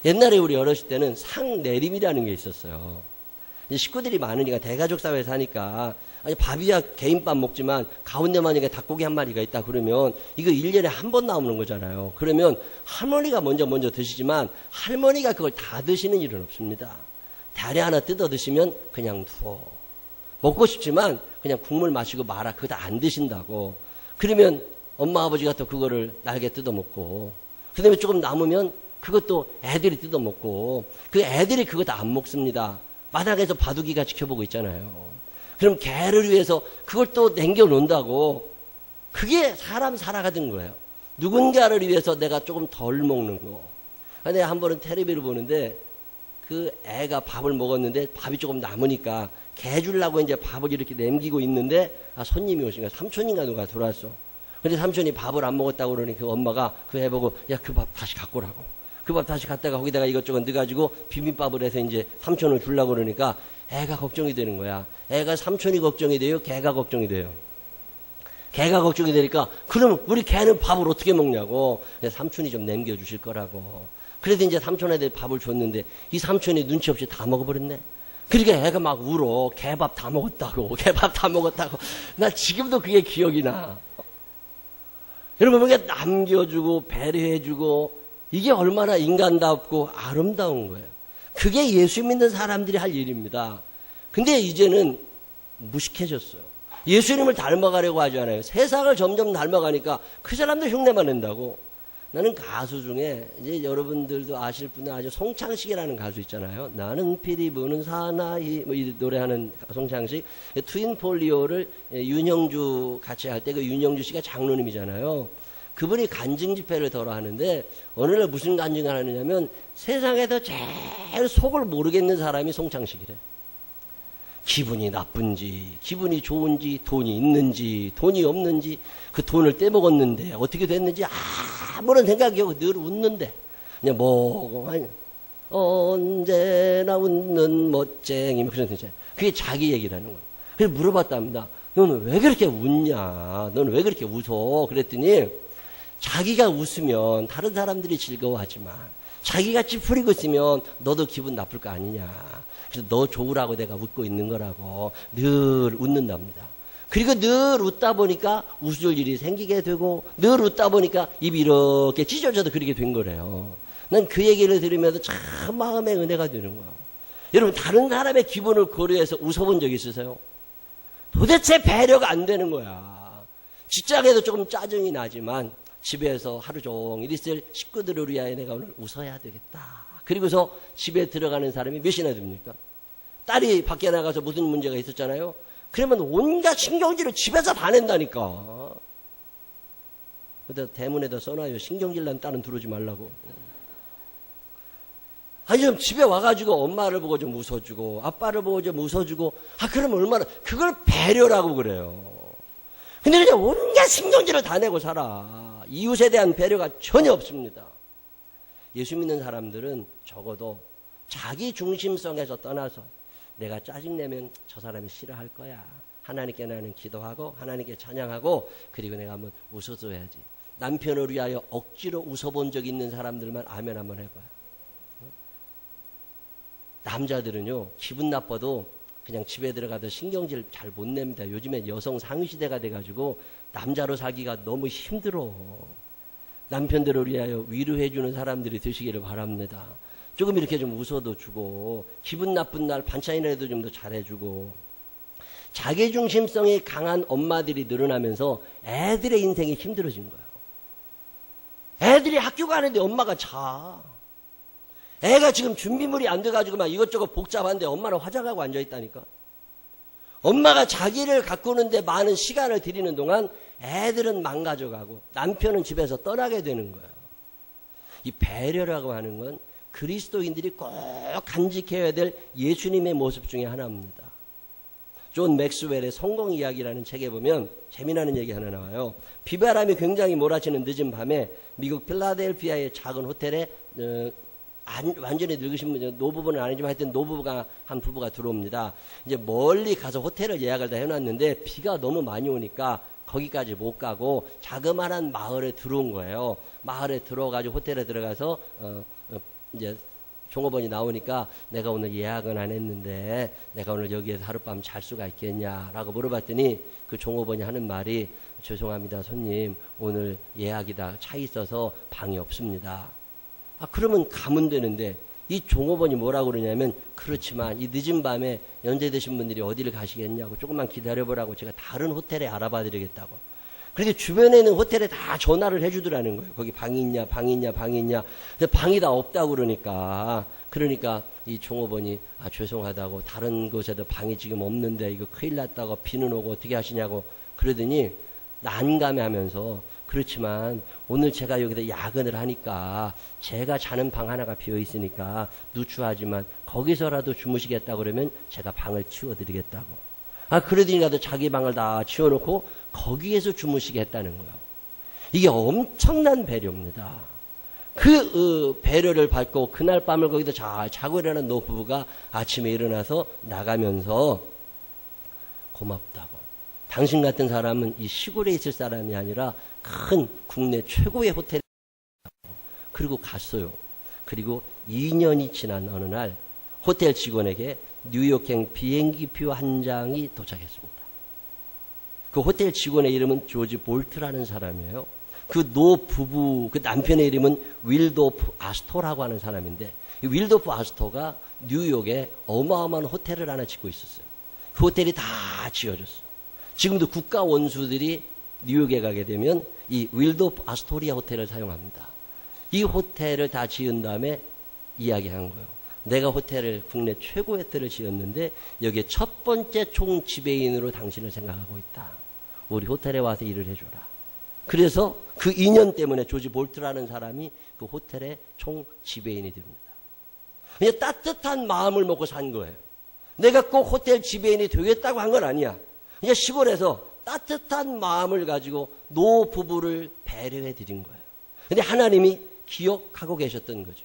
옛날에 우리 어렸을 때는 상내림이라는 게 있었어요. 식구들이 많으니까 대가족 사회에 사니까 밥이야 개인밥 먹지만 가운데 만약에 닭고기 한 마리가 있다 그러면 이거 1년에 한 번 나오는 거잖아요. 그러면 할머니가 먼저 드시지만 할머니가 그걸 다 드시는 일은 없습니다. 다리 하나 뜯어 드시면 그냥 두어. 먹고 싶지만 그냥 국물 마시고 말아. 그거 다 안 드신다고. 그러면 엄마 아버지가 또 그거를 날개 뜯어 먹고 그 다음에 조금 남으면 그것도 애들이 뜯어 먹고 그 애들이 그거 다 안 먹습니다. 바닥에서 바둑이가 지켜보고 있잖아요. 그럼 개를 위해서 그걸 또 남겨놓는다고. 그게 사람 살아가던 거예요. 누군가를 위해서 내가 조금 덜 먹는 거. 내가 한 번은 텔레비를 보는데 그 애가 밥을 먹었는데 밥이 조금 남으니까 개 주려고 이제 밥을 이렇게 남기고 있는데 손님이 오신가 삼촌인가 누가 들어왔어. 근데 삼촌이 밥을 안 먹었다고 그러니 그 엄마가 그 애 보고 야 그 밥 다시 갖고 오라고. 그 밥 다시 갖다가 거기다가 이것저것 넣어가지고 비빔밥을 해서 이제 삼촌을 주려고 그러니까 애가 걱정이 되는 거야. 애가 삼촌이 걱정이 돼요? 개가 걱정이 돼요? 개가 걱정이 되니까 그럼 우리 개는 밥을 어떻게 먹냐고. 삼촌이 좀 남겨주실 거라고. 그래서 이제 삼촌한테 밥을 줬는데 이 삼촌이 눈치 없이 다 먹어버렸네. 그러니까 애가 막 울어. 개밥 다 먹었다고. 개밥 다 먹었다고. 나 지금도 그게 기억이 나. 여러분, 그게 남겨주고 배려해주고 이게 얼마나 인간답고 아름다운 거예요. 그게 예수 믿는 사람들이 할 일입니다. 근데 이제는 무식해졌어요. 예수님을 닮아가려고 하지 않아요. 세상을 점점 닮아가니까 그 사람들 흉내만 낸다고. 나는 가수 중에 이제 여러분들도 아실 분은 아주 송창식이라는 가수 있잖아요. 나는 피리 부는 사나이 뭐 이 노래하는 송창식. 트윈폴리오를 윤형주 같이 할 때 그 윤형주 씨가 장로님이잖아요. 그분이 간증 집회를 덜어 하는데 어느 날 무슨 간증을 하느냐면 세상에서 제일 속을 모르겠는 사람이 송창식이래. 기분이 나쁜지 기분이 좋은지 돈이 있는지 돈이 없는지 그 돈을 떼먹었는데 어떻게 됐는지 아무런 생각이 없고 늘 웃는데 그냥 멍하니 언제나 웃는 멋쟁이 그런 뜻이야. 그게 자기 얘기라는 거야. 그래서 물어봤답니다. 너는 왜 그렇게 웃냐? 너는 왜 그렇게 웃어? 그랬더니 자기가 웃으면 다른 사람들이 즐거워하지만 자기가 찌푸리고 있으면 너도 기분 나쁠 거 아니냐. 그래서 너 좋으라고 내가 웃고 있는 거라고 늘 웃는답니다. 그리고 늘 웃다 보니까 웃을 일이 생기게 되고 늘 웃다 보니까 입이 이렇게 찢어져도 그렇게 된 거래요. 난 그 얘기를 들으면서 참 마음에 은혜가 되는 거예요. 여러분 다른 사람의 기분을 고려해서 웃어본 적 있으세요? 도대체 배려가 안 되는 거야. 직장에도 조금 짜증이 나지만 집에서 하루 종일 있을 식구들을 위하여 내가 오늘 웃어야 되겠다. 그리고서 집에 들어가는 사람이 몇이나 됩니까? 딸이 밖에 나가서 무슨 문제가 있었잖아요. 그러면 온갖 신경질을 집에서 다 낸다니까. 그래서 대문에다 써놔요. 신경질 난 딸은 들어오지 말라고. 아니, 좀 집에 와가지고 엄마를 보고 좀 웃어주고, 아빠를 보고 좀 웃어주고, 그러면 얼마나, 그걸 배려라고 그래요. 근데 그냥 온갖 신경질을 다 내고 살아. 이웃에 대한 배려가 전혀 없습니다. 예수 믿는 사람들은 적어도 자기 중심성에서 떠나서 내가 짜증내면 저 사람이 싫어할 거야. 하나님께 나는 기도하고, 하나님께 찬양하고, 그리고 내가 한번 웃어줘야지. 남편을 위하여 억지로 웃어본 적 있는 사람들만 아멘 한번 해봐요. 남자들은요, 기분 나빠도 그냥 집에 들어가서 신경질 잘 못 냅니다. 요즘엔 여성 상시대가 돼가지고 남자로 살기가 너무 힘들어. 남편들을 위하여 위로해주는 사람들이 되시기를 바랍니다. 조금 이렇게 좀 웃어도 주고, 기분 나쁜 날 반찬이라도 좀 더 잘해주고. 자기중심성이 강한 엄마들이 늘어나면서 애들의 인생이 힘들어진 거예요. 애들이 학교 가는데 엄마가 자. 애가 지금 준비물이 안 돼가지고 막 이것저것 복잡한데 엄마는 화장하고 앉아있다니까. 엄마가 자기를 가꾸는데 많은 시간을 들이는 동안 애들은 망가져가고 남편은 집에서 떠나게 되는 거예요. 이 배려라고 하는 건 그리스도인들이 꼭 간직해야 될 예수님의 모습 중에 하나입니다. 존 맥스웰의 성공 이야기라는 책에 보면 재미나는 얘기 하나 나와요. 비바람이 굉장히 몰아치는 늦은 밤에 미국 필라델피아의 작은 호텔에 완전히 늙으신 분, 노부부는 아니지만 하여튼 노부부가 한 부부가 들어옵니다. 이제 멀리 가서 호텔을 예약을 다 해놨는데 비가 너무 많이 오니까 거기까지 못 가고 자그마한 마을에 들어온 거예요. 마을에 들어가지고 호텔에 들어가서 이제 종업원이 나오니까 내가 오늘 예약은 안 했는데 내가 오늘 여기에서 하룻밤 잘 수가 있겠냐라고 물어봤더니 그 종업원이 하는 말이 죄송합니다 손님 오늘 예약이 다 차 있어서 방이 없습니다. 그러면 가면 되는데 이 종업원이 뭐라고 그러냐면 그렇지만 이 늦은 밤에 연세되신 분들이 어디를 가시겠냐고 조금만 기다려보라고 제가 다른 호텔에 알아봐 드리겠다고. 그런데 주변에 있는 호텔에 다 전화를 해주더라는 거예요. 거기 방이 있냐 방이 있냐 방이 있냐. 근데 방이 다 없다고 그러니까 이 종업원이 죄송하다고 다른 곳에도 방이 지금 없는데 이거 큰일 났다고 비는 오고 어떻게 하시냐고 그러더니 난감해하면서 그렇지만 오늘 제가 여기서 야근을 하니까 제가 자는 방 하나가 비어 있으니까 누추하지만 거기서라도 주무시겠다 그러면 제가 방을 치워드리겠다고. 그러더니 나도 자기 방을 다 치워놓고 거기에서 주무시게 했다는 거예요. 이게 엄청난 배려입니다. 그 배려를 받고 그날 밤을 거기서 잘 자고 일어난 노부부가 아침에 일어나서 나가면서 고맙다고. 당신 같은 사람은 이 시골에 있을 사람이 아니라 큰 국내 최고의 호텔에 그리고 갔어요. 그리고 2년이 지난 어느 날 호텔 직원에게 뉴욕행 비행기표 한 장이 도착했습니다. 그 호텔 직원의 이름은 조지 볼트라는 사람이에요. 그 노부부, 그 남편의 이름은 윌도프 아스토라고 하는 사람인데 이 윌도프 아스토가 뉴욕에 어마어마한 호텔을 하나 짓고 있었어요. 그 호텔이 다 지어졌어요. 지금도 국가 원수들이 뉴욕에 가게 되면 이 윌도프 아스토리아 호텔을 사용합니다. 이 호텔을 다 지은 다음에 이야기한 거예요. 내가 국내 최고의 호텔을 지었는데 여기에 첫 번째 총 지배인으로 당신을 생각하고 있다. 우리 호텔에 와서 일을 해줘라. 그래서 그 인연 때문에 조지 볼트라는 사람이 그 호텔의 총 지배인이 됩니다. 그냥 따뜻한 마음을 먹고 산 거예요. 내가 꼭 호텔 지배인이 되겠다고 한 건 아니야. 그냥 시골에서 따뜻한 마음을 가지고 노부부를 배려해 드린 거예요. 근데 하나님이 기억하고 계셨던 거죠.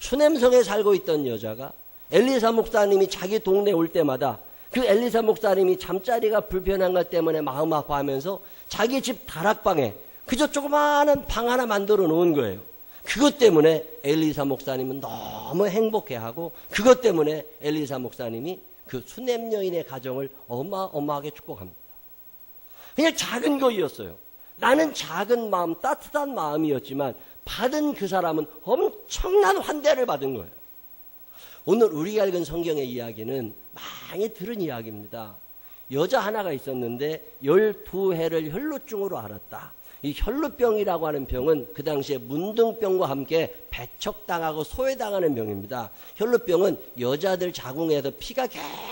수냄성에 살고 있던 여자가 엘리사 목사님이 자기 동네에 올 때마다 그 엘리사 목사님이 잠자리가 불편한 것 때문에 마음 아파하면서 자기 집 다락방에 그저 조그마한 방 하나 만들어 놓은 거예요. 그것 때문에 엘리사 목사님은 너무 행복해하고 그것 때문에 엘리사 목사님이 그 수냄 여인의 가정을 어마어마하게 축복합니다. 그냥 작은 거였어요. 나는 작은 마음, 따뜻한 마음이었지만 받은 그 사람은 엄청난 환대를 받은 거예요. 오늘 우리가 읽은 성경의 이야기는 많이 들은 이야기입니다. 여자 하나가 있었는데 12해를 혈루증으로 앓았다. 이 혈루병이라고 하는 병은 그 당시에 문둥병과 함께 배척당하고 소외당하는 병입니다. 혈루병은 여자들 자궁에서 피가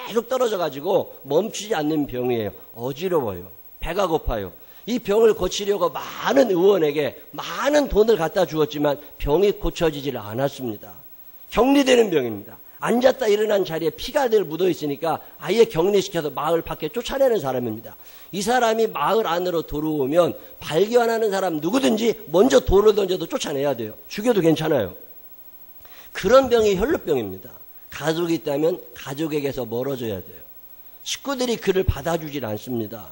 계속 떨어져가지고 멈추지 않는 병이에요. 어지러워요. 배가 고파요. 이 병을 고치려고 많은 의원에게 많은 돈을 갖다 주었지만 병이 고쳐지질 않았습니다. 격리되는 병입니다. 앉았다 일어난 자리에 피가 늘 묻어 있으니까 아예 격리시켜서 마을 밖에 쫓아내는 사람입니다. 이 사람이 마을 안으로 들어오면 발견하는 사람 누구든지 먼저 돌을 던져도 쫓아내야 돼요. 죽여도 괜찮아요. 그런 병이 혈루병입니다. 가족이 있다면 가족에게서 멀어져야 돼요. 식구들이 그를 받아주질 않습니다.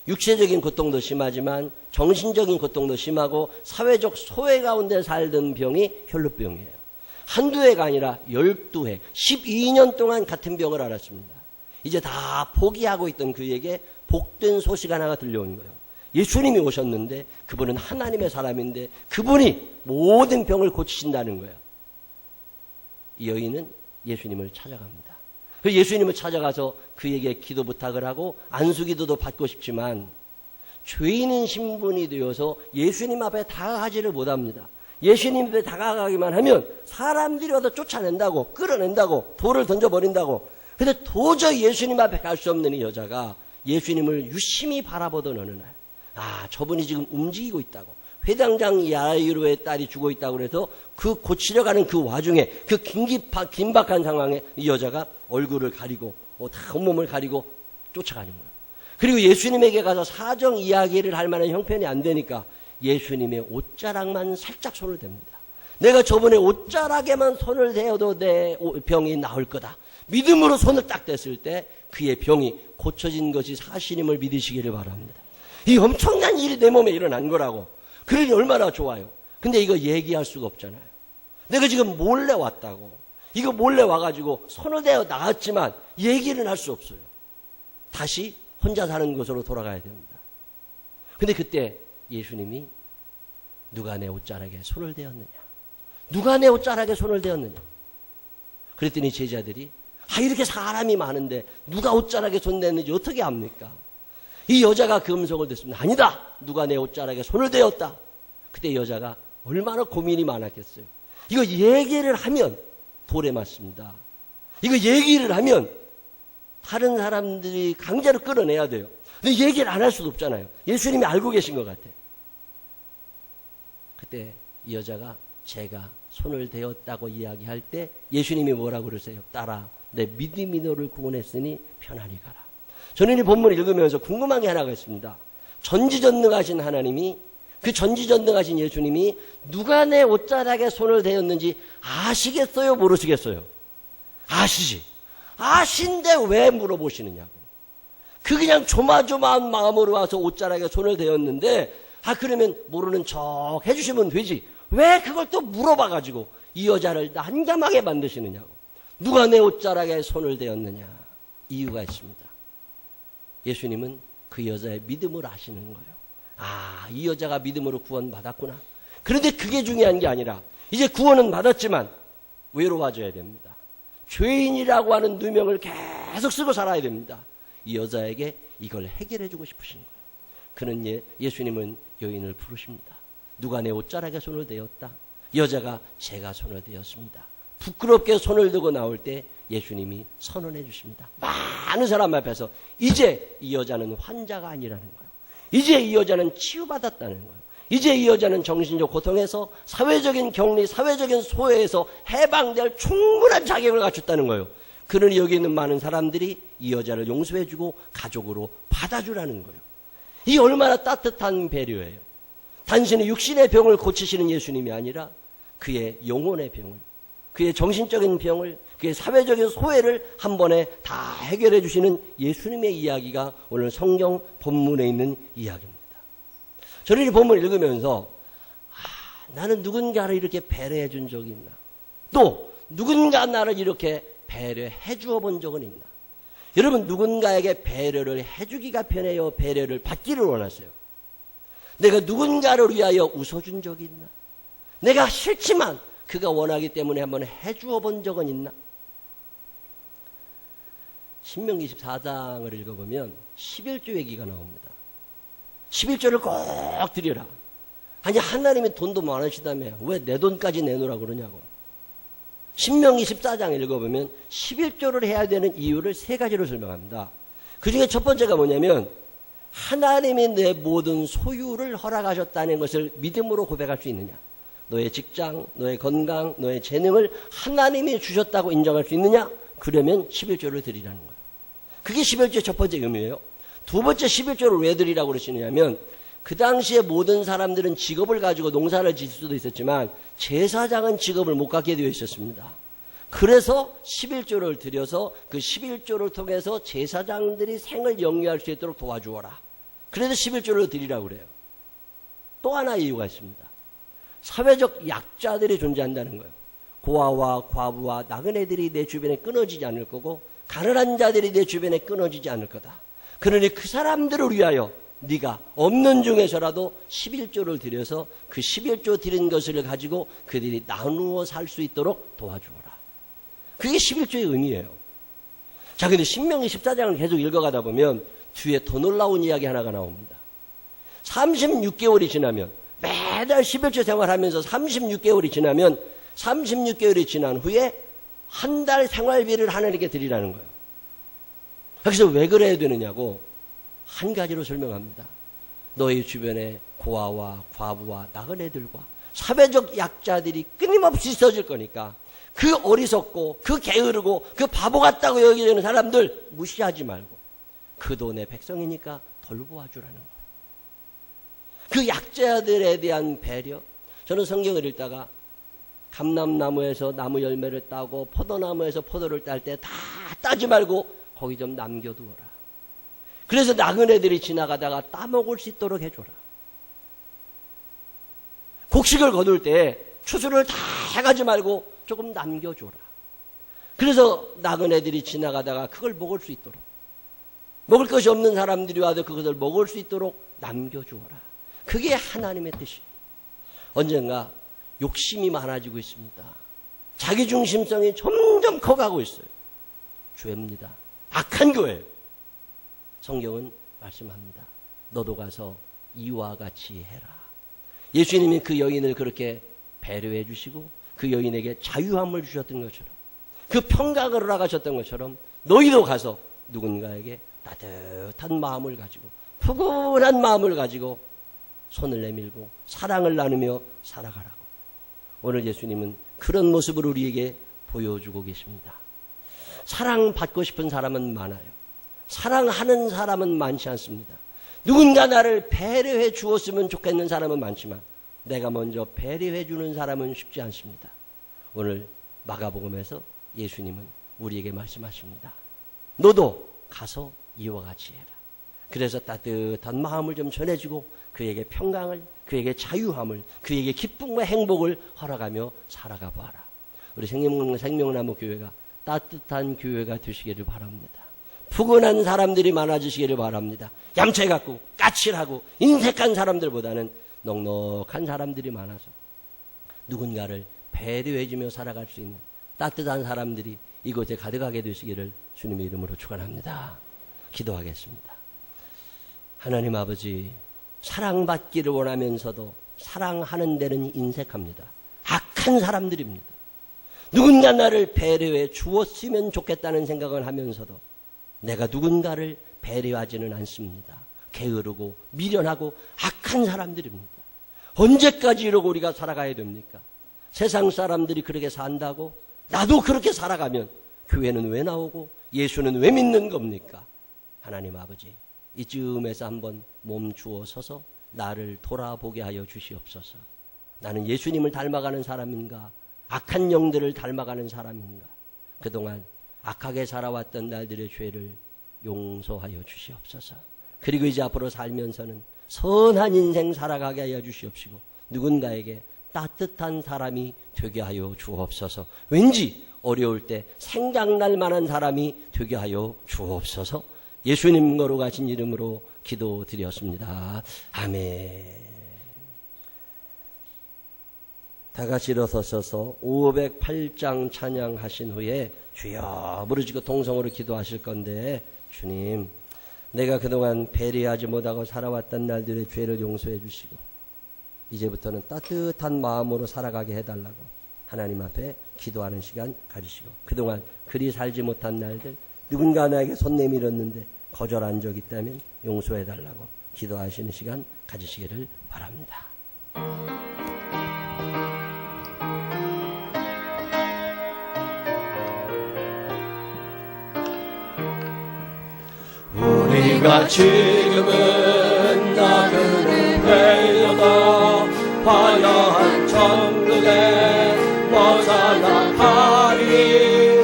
육체적인 고통도 심하지만 정신적인 고통도 심하고 사회적 소외 가운데 살던 병이 혈루병이에요. 한두 해가 아니라 12해, 12년 동안 같은 병을 앓았습니다. 이제 다 포기하고 있던 그에게 복된 소식 하나가 들려오는 거예요. 예수님이 오셨는데 그분은 하나님의 사람인데 그분이 모든 병을 고치신다는 거예요. 이 여인은 예수님을 찾아갑니다. 예수님을 찾아가서 그에게 기도 부탁을 하고 안수기도도 받고 싶지만 죄인인 신분이 되어서 예수님 앞에 다가가지를 못합니다. 예수님 앞에 다가가기만 하면 사람들이 와서 쫓아낸다고, 끌어낸다고, 돌을 던져버린다고. 근데 도저히 예수님 앞에 갈 수 없는 이 여자가 예수님을 유심히 바라보던 어느 날, 아, 저분이 지금 움직이고 있다고. 회당장 야이로의 딸이 죽어 있다고 그래서 그 고치려 가는 그 와중에 그 긴박한 상황에 이 여자가 얼굴을 가리고 다 온몸을 가리고 쫓아가는 거예요. 그리고 예수님에게 가서 사정 이야기를 할 만한 형편이 안 되니까 예수님의 옷자락만 살짝 손을 댑니다. 내가 저번에 옷자락에만 손을 대어도 내 병이 나을 거다. 믿음으로 손을 딱 댔을 때 그의 병이 고쳐진 것이 사실임을 믿으시기를 바랍니다. 이 엄청난 일이 내 몸에 일어난 거라고. 그러니 얼마나 좋아요. 근데 이거 얘기할 수가 없잖아요. 내가 지금 몰래 왔다고. 이거 몰래 와가지고 손을 대어 나왔지만 얘기를 할 수 없어요. 다시 혼자 사는 곳으로 돌아가야 됩니다. 근데 그때 예수님이 누가 내 옷자락에 손을 대었느냐? 누가 내 옷자락에 손을 대었느냐? 그랬더니 제자들이 이렇게 사람이 많은데 누가 옷자락에 손 댔는지 어떻게 압니까? 이 여자가 그 음성을 듣습니다. 아니다! 누가 내 옷자락에 손을 대었다. 그때 여자가 얼마나 고민이 많았겠어요. 이거 얘기를 하면 돌에 맞습니다. 이거 얘기를 하면 다른 사람들이 강제로 끌어내야 돼요. 근데 얘기를 안 할 수도 없잖아요. 예수님이 알고 계신 것 같아요. 그때 이 여자가 제가 손을 대었다고 이야기할 때 예수님이 뭐라고 그러세요? 딸아, 내 믿음이 너를 구원했으니 편안히 가라. 저는 이 본문을 읽으면서 궁금한 게 하나가 있습니다. 전지전능하신 하나님이, 그 전지전능하신 예수님이 누가 내 옷자락에 손을 대었는지 아시겠어요? 모르시겠어요? 아시지. 아신데 왜 물어보시느냐고. 그 그냥 조마조마한 마음으로 와서 옷자락에 손을 대었는데 그러면 모르는 척 해주시면 되지. 왜 그걸 또 물어봐가지고 이 여자를 난감하게 만드시느냐고. 누가 내 옷자락에 손을 대었느냐. 이유가 있습니다. 예수님은 그 여자의 믿음을 아시는 거예요. 이 여자가 믿음으로 구원받았구나. 그런데 그게 중요한 게 아니라 이제 구원은 받았지만 외로워져야 됩니다. 죄인이라고 하는 누명을 계속 쓰고 살아야 됩니다. 이 여자에게 이걸 해결해 주고 싶으신 거예요. 그는 예수님은 여인을 부르십니다. 누가 내 옷자락에 손을 대었다. 여자가 제가 손을 대었습니다. 부끄럽게 손을 들고 나올 때 예수님이 선언해 주십니다. 많은 사람 앞에서 이제 이 여자는 환자가 아니라는 거예요. 이제 이 여자는 치유받았다는 거예요. 이제 이 여자는 정신적 고통에서 사회적인 격리, 사회적인 소외에서 해방될 충분한 자격을 갖췄다는 거예요. 그러니 여기 있는 많은 사람들이 이 여자를 용서해주고 가족으로 받아주라는 거예요. 이 얼마나 따뜻한 배려예요. 단순히 육신의 병을 고치시는 예수님이 아니라 그의 영혼의 병을, 그의 정신적인 병을, 그의 사회적인 소외를 한 번에 다 해결해 주시는 예수님의 이야기가 오늘 성경 본문에 있는 이야기입니다. 저는 이 본문을 읽으면서 나는 누군가를 이렇게 배려해 준 적이 있나? 또 누군가 나를 이렇게 배려해 주어 본 적은 있나? 여러분, 누군가에게 배려를 해주기가 편해요? 배려를 받기를 원하세요? 내가 누군가를 위하여 웃어준 적이 있나? 내가 싫지만 그가 원하기 때문에 한번 해주어 본 적은 있나? 신명기 24장을 읽어보면 11조 얘기가 나옵니다. 11조를 꼭 드려라. 아니 하나님이 돈도 많으시다며 왜 내 돈까지 내놓으라고 그러냐고. 신명기 14장 읽어보면 11조를 해야 되는 이유를 세 가지로 설명합니다. 그 중에 첫 번째가 뭐냐면 하나님이 내 모든 소유를 허락하셨다는 것을 믿음으로 고백할 수 있느냐. 너의 직장, 너의 건강, 너의 재능을 하나님이 주셨다고 인정할 수 있느냐. 그러면 11조를 드리라는 거예요. 그게 11조의 첫 번째 의미예요. 두 번째 11조를 왜 드리라고 그러시느냐면 그 당시에 모든 사람들은 직업을 가지고 농사를 지을 수도 있었지만 제사장은 직업을 못 갖게 되어 있었습니다. 그래서 11조를 드려서 그 11조를 통해서 제사장들이 생을 영위할 수 있도록 도와주어라. 그래서 11조를 드리라고 그래요. 또 하나의 이유가 있습니다. 사회적 약자들이 존재한다는 거예요. 고아와 과부와 나그네들이 내 주변에 끊어지지 않을 거고 가난한 자들이 내 주변에 끊어지지 않을 거다. 그러니 그 사람들을 위하여 네가 없는 중에서라도 11조를 드려서 그 11조 드린 것을 가지고 그들이 나누어 살 수 있도록 도와주어라. 그게 11조의 의미예요. 자, 근데 신명기 14장을 계속 읽어가다 보면 뒤에 더 놀라운 이야기 하나가 나옵니다. 36개월이 지나면 매달 11조 생활하면서 36개월이 지나면 36개월이 지난 후에 한 달 생활비를 하나님께 드리라는 거예요. 그래서 왜 그래야 되느냐고 한 가지로 설명합니다. 너희 주변에 고아와 과부와 나그네들과 사회적 약자들이 끊임없이 있어질 거니까 그 어리석고 그 게으르고 그 바보 같다고 여기는 사람들 무시하지 말고 그도 내 백성이니까 돌보아주라는 거예요. 그 약자들에 대한 배려. 저는 성경을 읽다가 감람나무에서 나무 열매를 따고 포도나무에서 포도를 딸 때 다 따지 말고 거기 좀 남겨두어라. 그래서 나그네들이 지나가다가 따먹을 수 있도록 해줘라. 곡식을 거둘 때 추수를 다 해가지 말고 조금 남겨줘라. 그래서 나그네들이 지나가다가 그걸 먹을 수 있도록, 먹을 것이 없는 사람들이 와도 그것을 먹을 수 있도록 남겨주어라. 그게 하나님의 뜻이에요. 언젠가 욕심이 많아지고 있습니다. 자기중심성이 점점 커가고 있어요. 죄입니다. 악한 거예요. 성경은 말씀합니다. 너도 가서 이와 같이 해라. 예수님이 그 여인을 그렇게 배려해 주시고 그 여인에게 자유함을 주셨던 것처럼 그 평강을 허락하셨던 것처럼 너희도 가서 누군가에게 따뜻한 마음을 가지고 푸근한 마음을 가지고 손을 내밀고 사랑을 나누며 살아가라고. 오늘 예수님은 그런 모습을 우리에게 보여주고 계십니다. 사랑받고 싶은 사람은 많아요. 사랑하는 사람은 많지 않습니다. 누군가 나를 배려해 주었으면 좋겠는 사람은 많지만 내가 먼저 배려해 주는 사람은 쉽지 않습니다. 오늘 마가복음에서 예수님은 우리에게 말씀하십니다. 너도 가서 이와 같이 해라. 그래서 따뜻한 마음을 좀 전해주고 그에게 평강을, 그에게 자유함을, 그에게 기쁨과 행복을 허락하며 살아가 보아라. 우리 생명나무 교회가 따뜻한 교회가 되시기를 바랍니다. 푸근한 사람들이 많아지시기를 바랍니다. 얌체같고 까칠하고 인색한 사람들보다는 넉넉한 사람들이 많아서 누군가를 배려해주며 살아갈 수 있는 따뜻한 사람들이 이곳에 가득하게 되시기를 주님의 이름으로 축원합니다. 기도하겠습니다. 하나님 아버지, 사랑받기를 원하면서도 사랑하는 데는 인색합니다. 악한 사람들입니다. 누군가 나를 배려해 주었으면 좋겠다는 생각을 하면서도 내가 누군가를 배려하지는 않습니다. 게으르고 미련하고 악한 사람들입니다. 언제까지 이러고 우리가 살아가야 됩니까? 세상 사람들이 그렇게 산다고 나도 그렇게 살아가면 교회는 왜 나오고 예수는 왜 믿는 겁니까? 하나님 아버지, 이쯤에서 한번 멈추어 서서 나를 돌아보게 하여 주시옵소서. 나는 예수님을 닮아가는 사람인가? 악한 영들을 닮아가는 사람인가? 그동안 악하게 살아왔던 날들의 죄를 용서하여 주시옵소서. 그리고 이제 앞으로 살면서는 선한 인생 살아가게 하여 주시옵시고 누군가에게 따뜻한 사람이 되게 하여 주옵소서. 왠지 어려울 때 생각날 만한 사람이 되게 하여 주옵소서. 예수님 거룩하신 이름으로 기도드렸습니다. 아멘. 다 같이 일어서셔서 508장 찬양하신 후에 주여 부르시고 통성으로 기도하실 건데, 주님, 내가 그동안 배려하지 못하고 살아왔던 날들의 죄를 용서해 주시고 이제부터는 따뜻한 마음으로 살아가게 해달라고 하나님 앞에 기도하는 시간 가지시고, 그동안 그리 살지 못한 날들, 누군가 나에게 손 내밀었는데 거절한 적 있다면 용서해 달라고 기도하시는 시간 가지시기를 바랍니다. 우리가 지금은 나그네 되어도 화려한 천국에 머살나가리. 이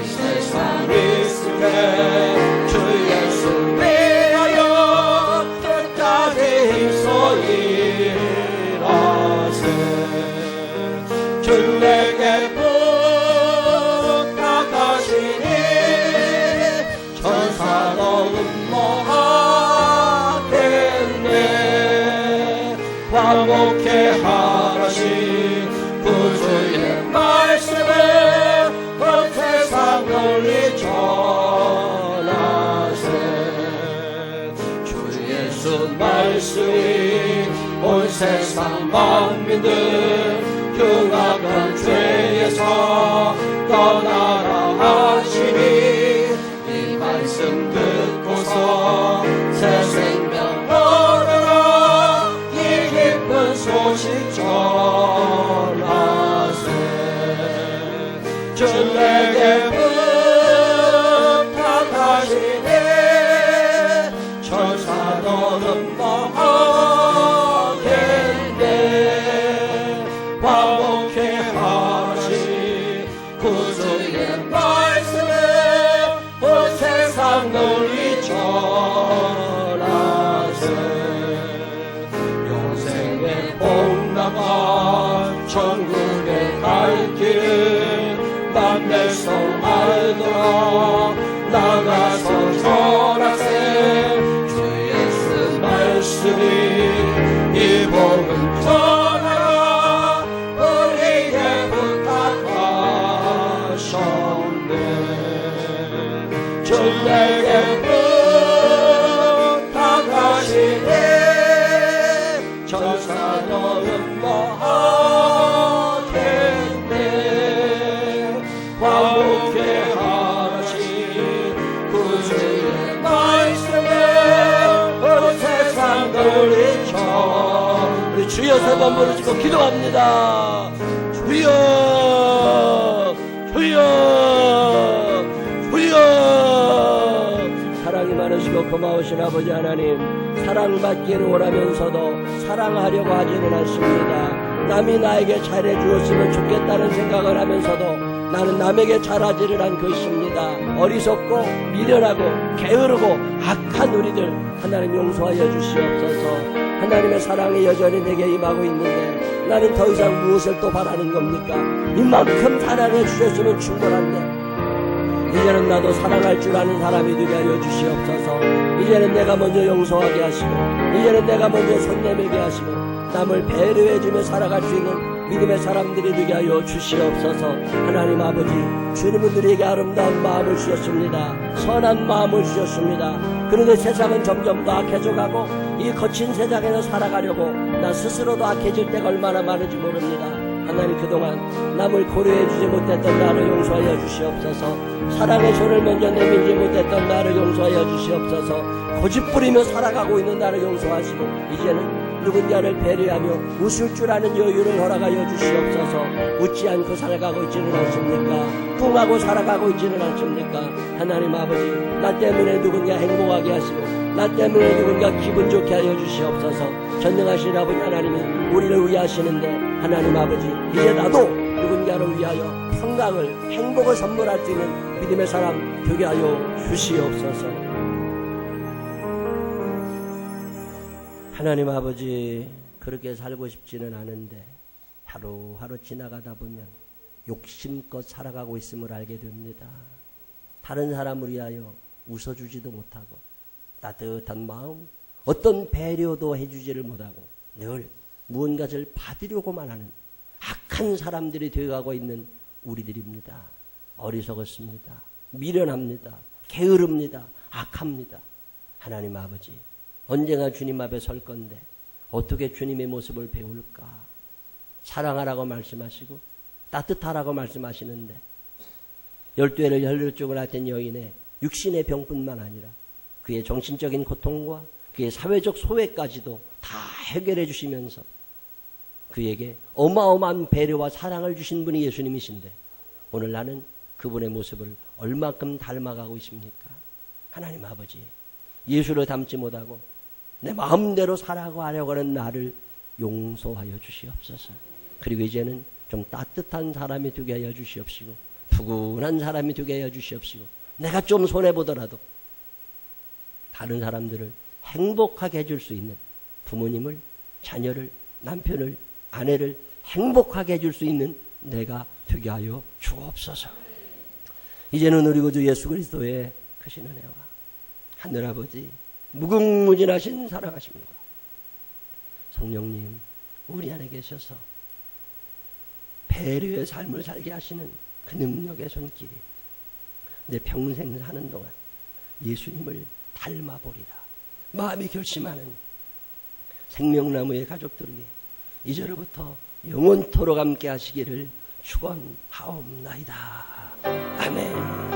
세상 리스크에 주 예수 위하여 끝까지 힘써 일하세. 주 내게 부탁하시니 천사도 음모하겠네. 화목해 하라시 구주의 말씀을 온 세상 널리 전하세. 주 예수 말씀이 온 세상 만민들 흉악한 죄에서 떠나라 하시니, 이 말씀 듣고서 새 생명 얻어라. 이 기쁜 소식 전하세. 주 내게 부탁하시네. 천사도 넘어하겠네. 화목해 하시 구주의 말씀을 온 세상 널리 전하세. 영생의 복나가 천국에 갈 길을 만백성 알더라. 나가서 전하세. 주 예수 말씀이 이 복음 전하라. 우리에게 부탁하셨네. 주 내게 부탁하시네. 천사도 음모하겠네. 화목해 하시 구주의 말씀을 온 세상 널리 전. 우리 주여 세 번 부르시고 기도합니다. 주여, 주여, 주여. 사랑이 많으시고 고마우신 아버지 하나님, 사랑받기를 원하면서도 사랑하려고 하지는 않습니다. 남이 나에게 잘해주었으면 좋겠다는 생각을 하면서도 나는 남에게 잘하지를 않고 있습니다. 어리석고 미련하고 게으르고 악한 우리들 하나님 용서하여 주시옵소서. 하나님의 사랑이 여전히 내게 임하고 있는데 나는 더 이상 무엇을 또 바라는 겁니까? 이만큼 사랑해 주셨으면 충분한데 이제는 나도 사랑할 줄 아는 사람이 되게 하여 주시옵소서. 이제는 내가 먼저 용서하게 하시고, 이제는 내가 먼저 손 내밀게 하시고, 남을 배려해주며 살아갈 수 있는 믿음의 사람들이 되게 하여 주시옵소서. 하나님 아버지, 주님은 우리에게 아름다운 마음을 주셨습니다. 선한 마음을 주셨습니다. 그런데 세상은 점점 더 악해져 가고 이 거친 세상에서 살아가려고 나 스스로도 악해질 때가 얼마나 많은지 모릅니다. 하나님, 그동안 남을 고려해주지 못했던 나를 용서하여 주시옵소서. 사랑의 손을 먼저 내밀지 못했던 나를 용서하여 주시옵소서. 고집부리며 살아가고 있는 나를 용서하시고 이제는 누군가를 배려하며 웃을 줄 아는 여유를 허락하여 주시옵소서. 웃지 않고 살아가고 있지는 않습니까? 뚱하고 살아가고 있지는 않습니까? 하나님 아버지, 나 때문에 누군가 행복하게 하시고 나 때문에 누군가 기분 좋게 하여 주시옵소서. 전능하신 아버지 하나님이 우리를 위하시는데 하나님 아버지, 이제 나도 누군가를 위하여 평강을, 행복을 선물할 수 있는 믿음의 사람 되게 하여 주시옵소서. 하나님 아버지, 그렇게 살고 싶지는 않은데 하루하루 지나가다 보면 욕심껏 살아가고 있음을 알게 됩니다. 다른 사람을 위하여 웃어주지도 못하고 따뜻한 마음, 어떤 배려도 해주지를 못하고 늘 무언가를 받으려고만 하는 악한 사람들이 되어가고 있는 우리들입니다. 어리석었습니다. 미련합니다. 게으릅니다. 악합니다. 하나님 아버지, 언젠가 주님 앞에 설 건데 어떻게 주님의 모습을 배울까? 사랑하라고 말씀하시고 따뜻하라고 말씀하시는데 12회를 혈류증을 앓던 여인의 육신의 병뿐만 아니라 그의 정신적인 고통과 그의 사회적 소외까지도 다 해결해 주시면서 그에게 어마어마한 배려와 사랑을 주신 분이 예수님이신데 오늘 나는 그분의 모습을 얼마큼 닮아가고 있습니까? 하나님 아버지, 예수를 닮지 못하고 내 마음대로 살아가려고 하는 나를 용서하여 주시옵소서. 그리고 이제는 좀 따뜻한 사람이 되게 하여 주시옵시고 푸근한 사람이 되게 하여 주시옵시고 내가 좀 손해보더라도 다른 사람들을 행복하게 해줄 수 있는 부모님을, 자녀를, 남편을, 아내를 행복하게 해줄 수 있는 내가 되게 하여 주옵소서. 이제는 우리 구주 예수 그리스도의 크신 은혜와 하늘아버지 무궁무진하신 사랑하심과 성령님 우리 안에 계셔서 배려의 삶을 살게 하시는 그 능력의 손길이 내 평생 사는 동안 예수님을 닮아보리라 마음이 결심하는 생명나무의 가족들에게 이제로부터 영원토록 함께 하시기를 축원하옵나이다. 아멘.